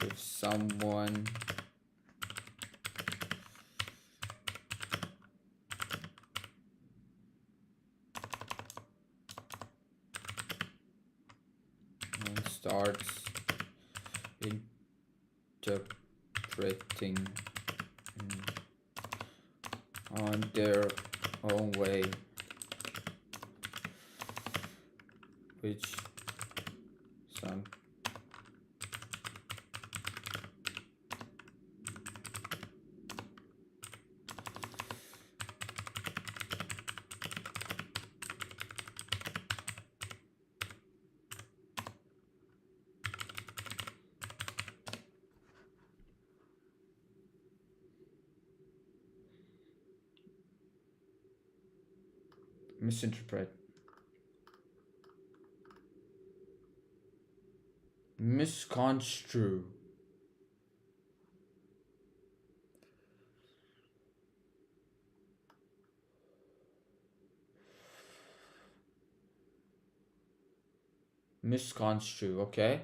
If someone starts interpreting on their own way, which some misinterpret. Misconstrue. Misconstrue, okay.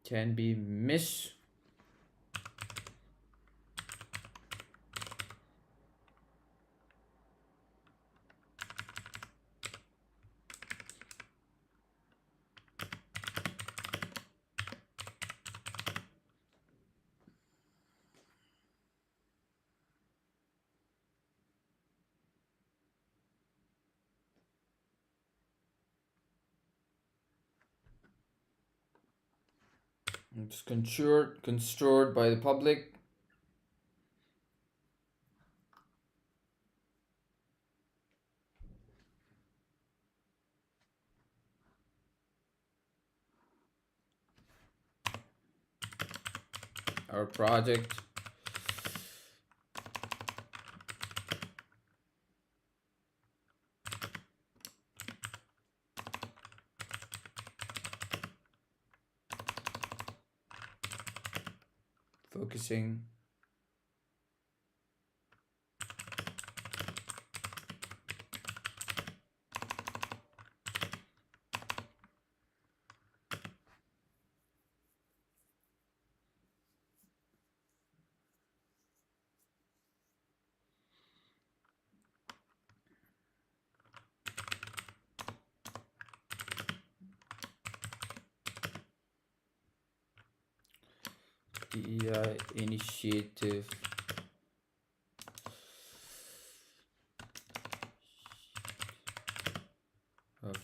Can be mis. It's construed by the public. Our project. Focusing. The initiative of.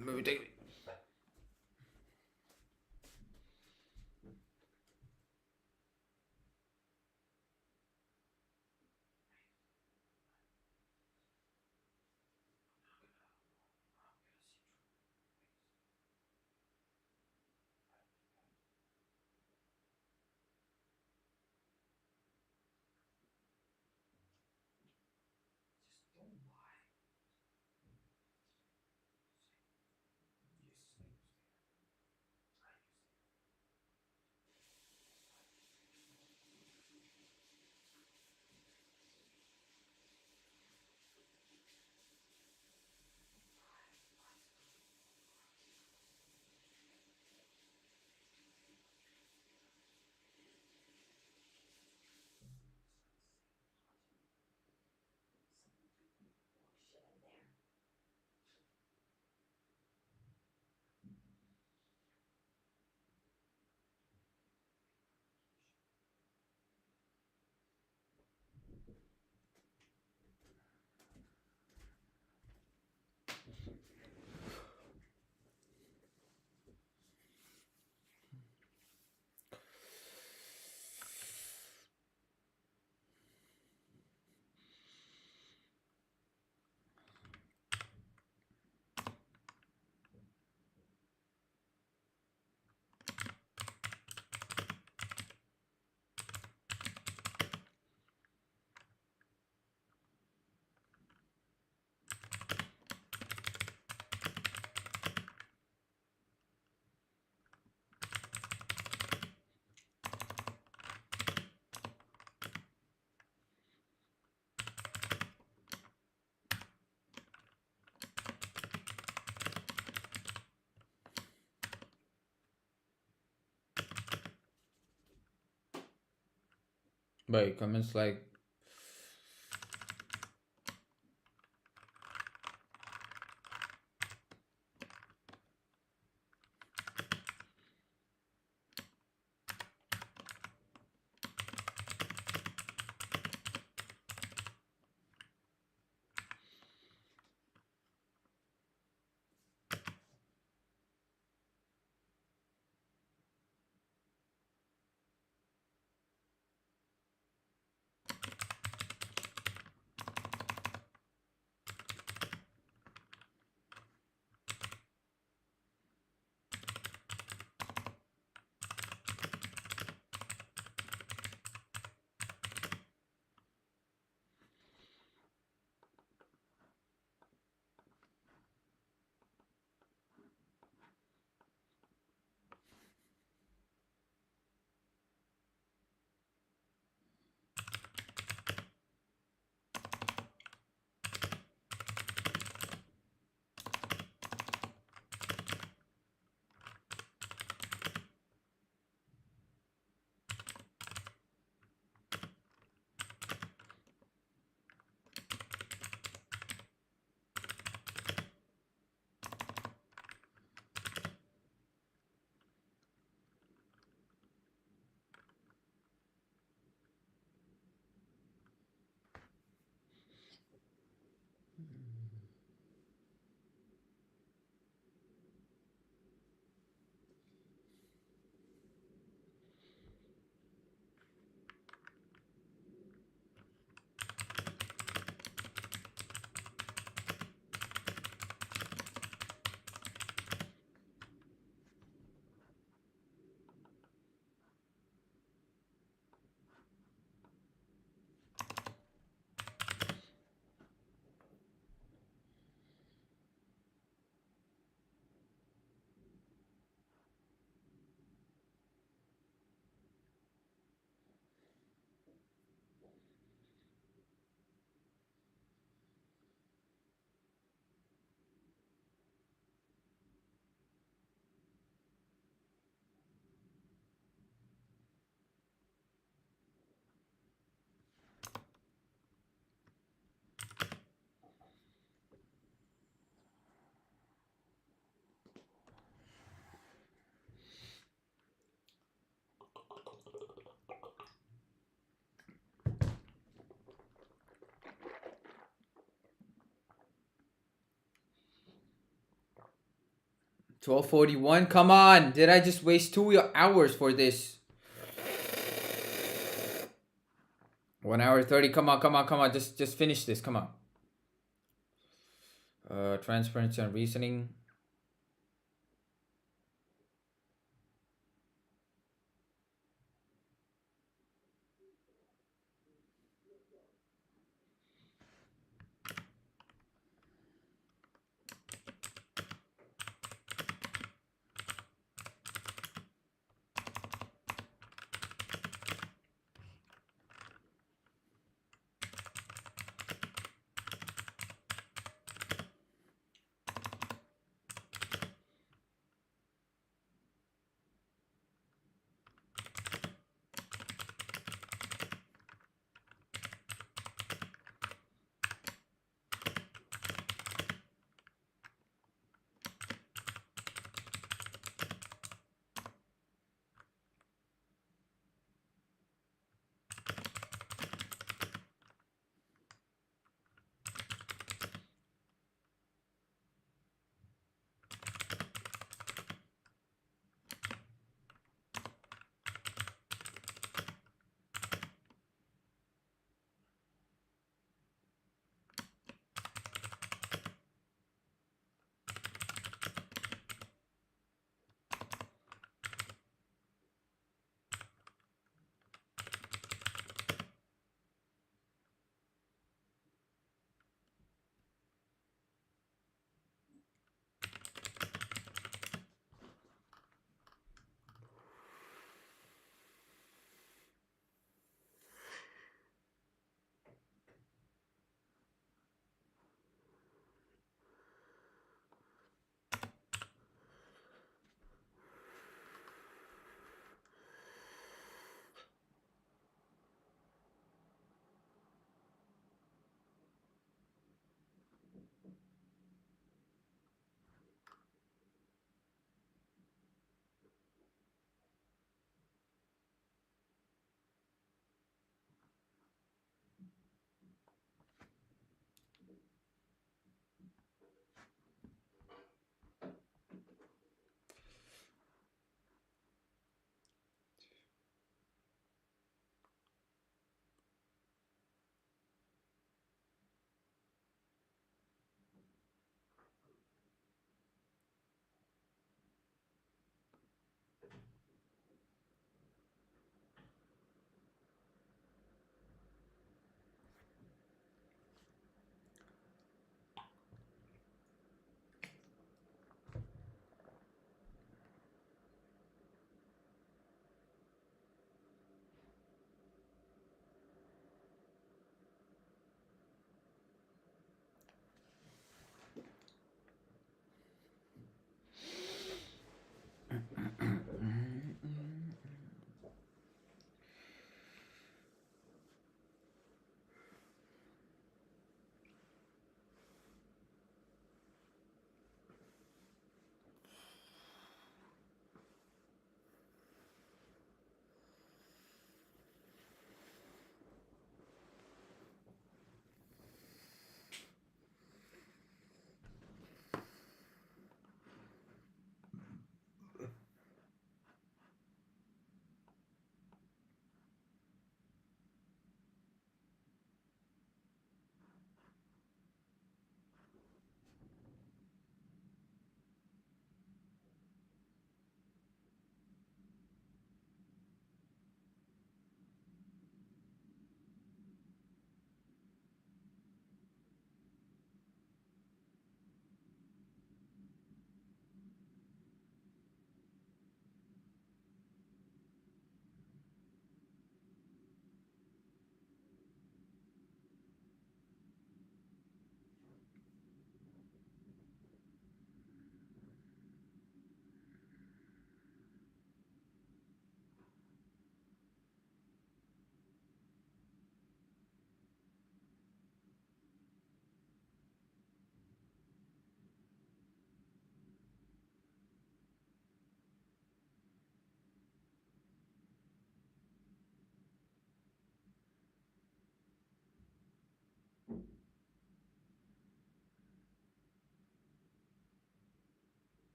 Maybe take. Wait, comments like. 12:41. Come on. Did I just waste 2 hours for this? 1 hour 30. Come on, come on, come on. Just finish this. Come on. Transparency and reasoning.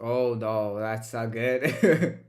Oh no, that's not good.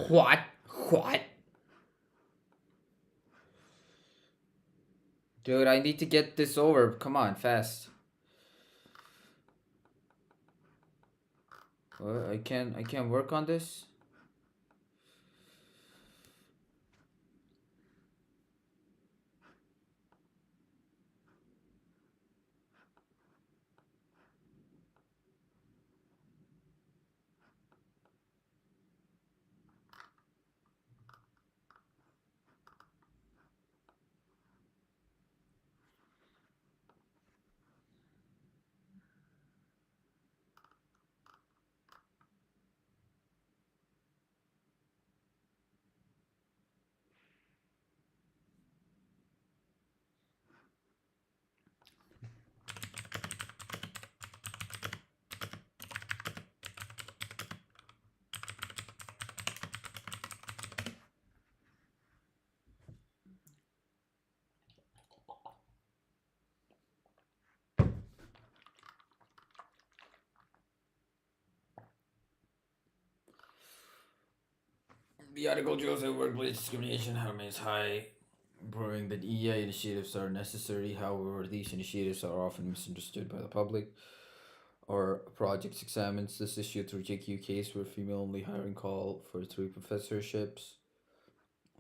What? What? Dude, I need to get this over. Come on, fast. What? I can't work on this? The article shows that workplace discrimination remains high, proving that EI initiatives are necessary. However, these initiatives are often misunderstood by the public. Our project examines this issue through JQ case where female only hiring call for three professorships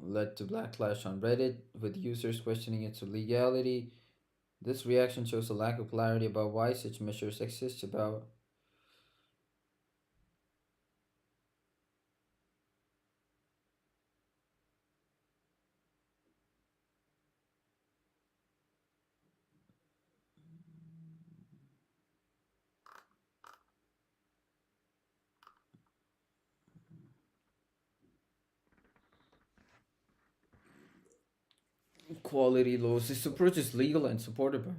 led to backlash on Reddit, with users questioning its legality. This reaction shows a lack of clarity about why such measures exist. About quality laws. This approach is legal and supported by.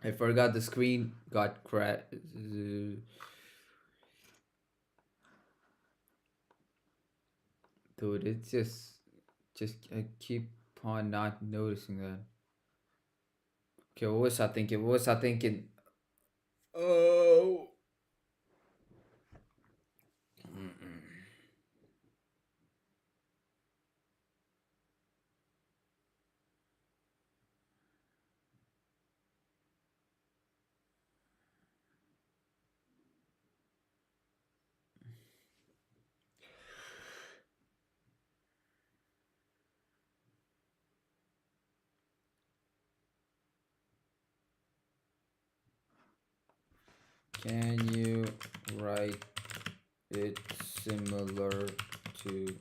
I forgot the screen got cracked. Dude, it's just I keep on not noticing that. Okay, what was I thinking? What was I thinking? Oh. Can you write it similar to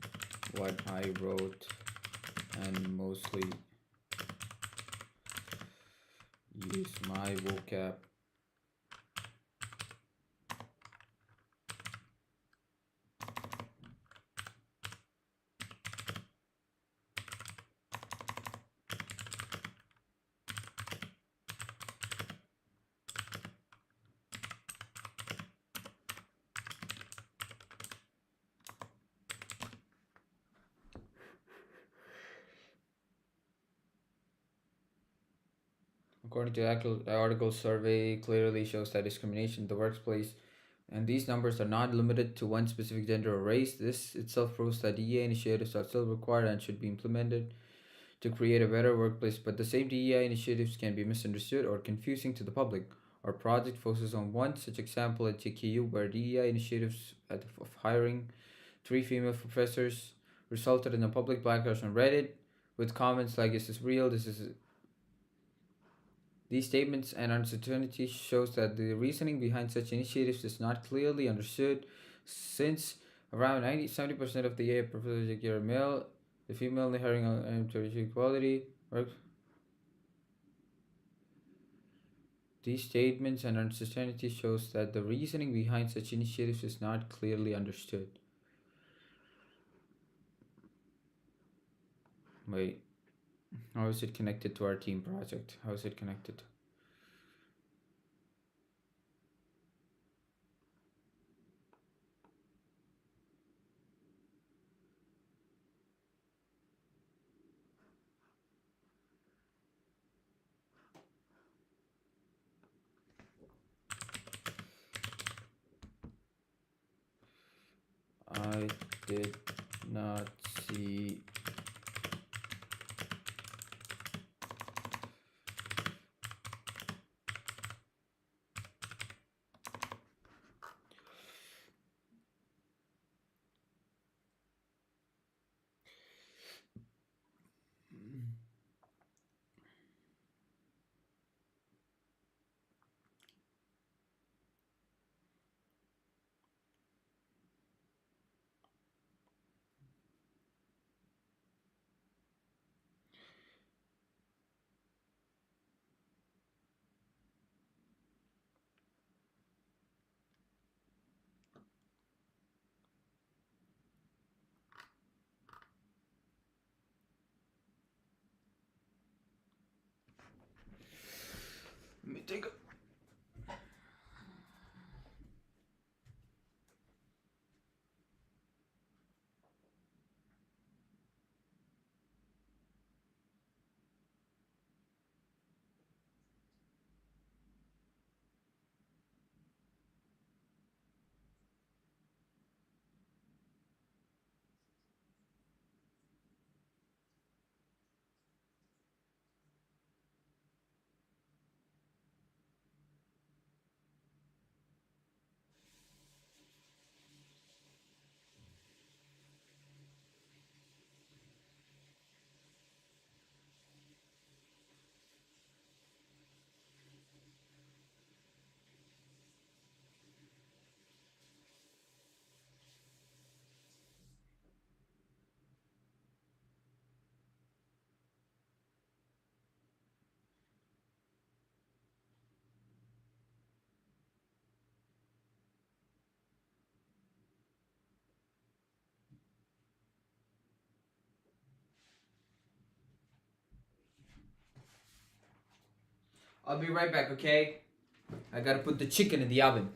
what I wrote and mostly use my vocab? According to the article, survey clearly shows that discrimination in the workplace, and these numbers are not limited to one specific gender or race. This itself proves that DEI initiatives are still required and should be implemented to create a better workplace, but the same DEI initiatives can be misunderstood or confusing to the public. Our project focuses on one such example at JKU where DEI initiatives of hiring three female professors resulted in a public backlash on Reddit with comments like, "Is this real? This is." These statements and uncertainty shows that the reasoning behind such initiatives is not clearly understood, since around 70% of the AI professors are male, the female hiring and equality. These statements and uncertainty shows that the reasoning behind such initiatives is not clearly understood. Wait, how is it connected to our team project? How is it connected? I did not see. Let me take a. I'll be right back, okay? I gotta put the chicken in the oven.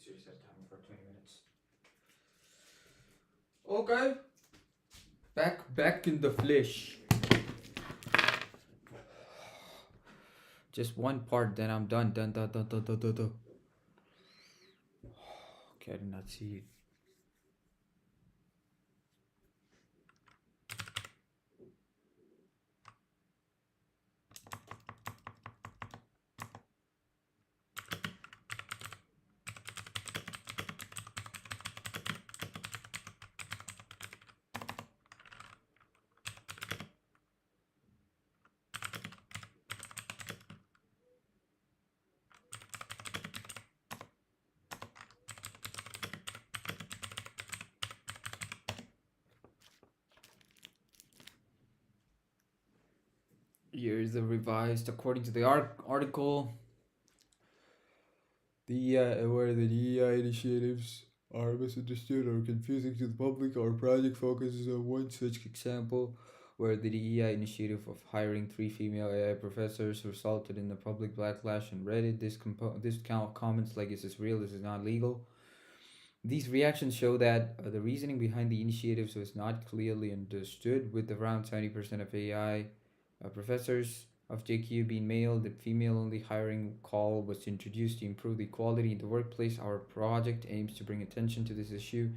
you set timer for 20 minutes. Okay. Back in the flesh. Just one part, then I'm done. Done, done, done, done, done, done, done. Okay, I did not see it. Here's the revised according to the article. The where the DEI initiatives are misunderstood or confusing to the public. Our project focuses on one such example where the DEI initiative of hiring three female AI professors resulted in the public backlash on Reddit. This count comments like, "Is this real? This is not legal." These reactions show that the reasoning behind the initiatives was not clearly understood, with around 70% of AI professors of JQ being male. The female only hiring call was introduced to improve the equality in the workplace. Our project aims to bring attention to this issue,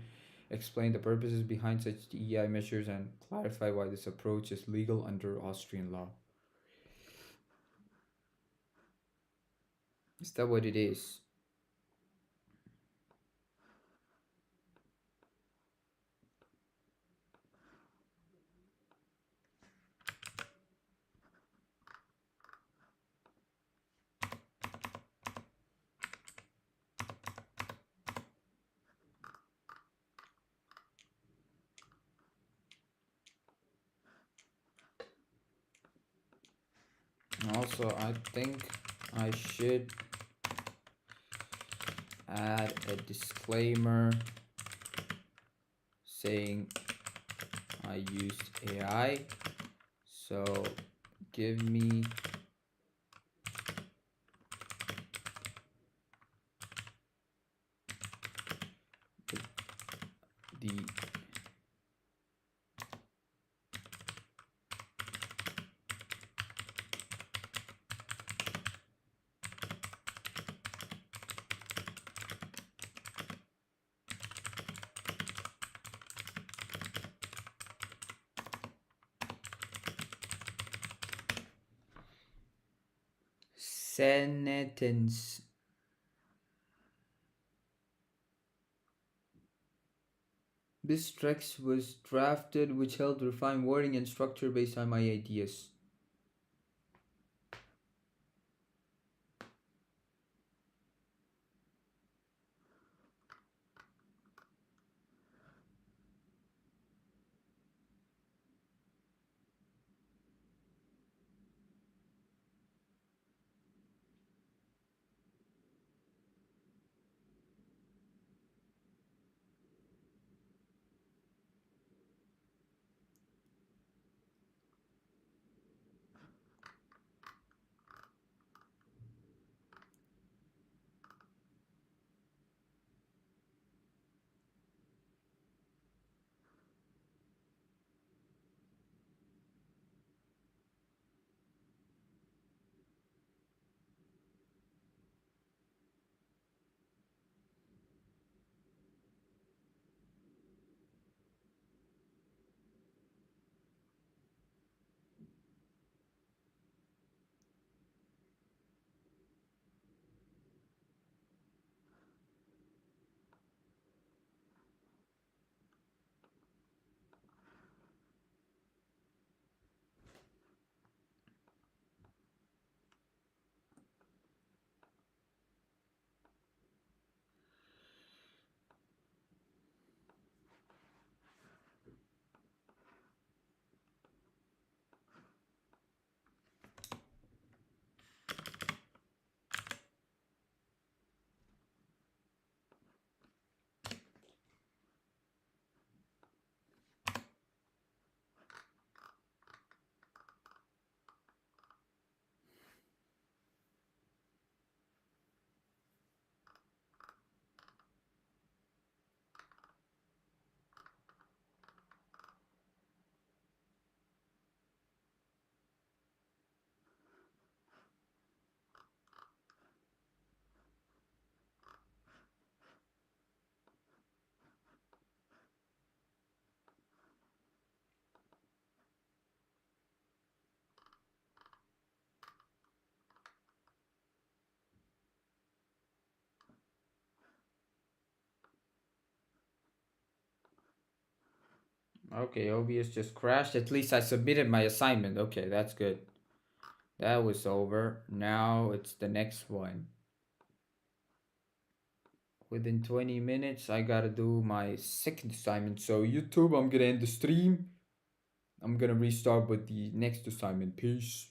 explain the purposes behind such DEI measures, and clarify why this approach is legal under Austrian law. Is that what it is? Also, I think I should add a disclaimer saying I used AI. So give me the sentence. This text was drafted which helped refine wording and structure based on my ideas. Okay, OBS just crashed. At least I submitted my assignment. Okay, that's good. That was over. Now it's the next one. Within 20 minutes, I gotta do my second assignment. So, YouTube, I'm gonna end the stream. I'm gonna restart with the next assignment. Peace.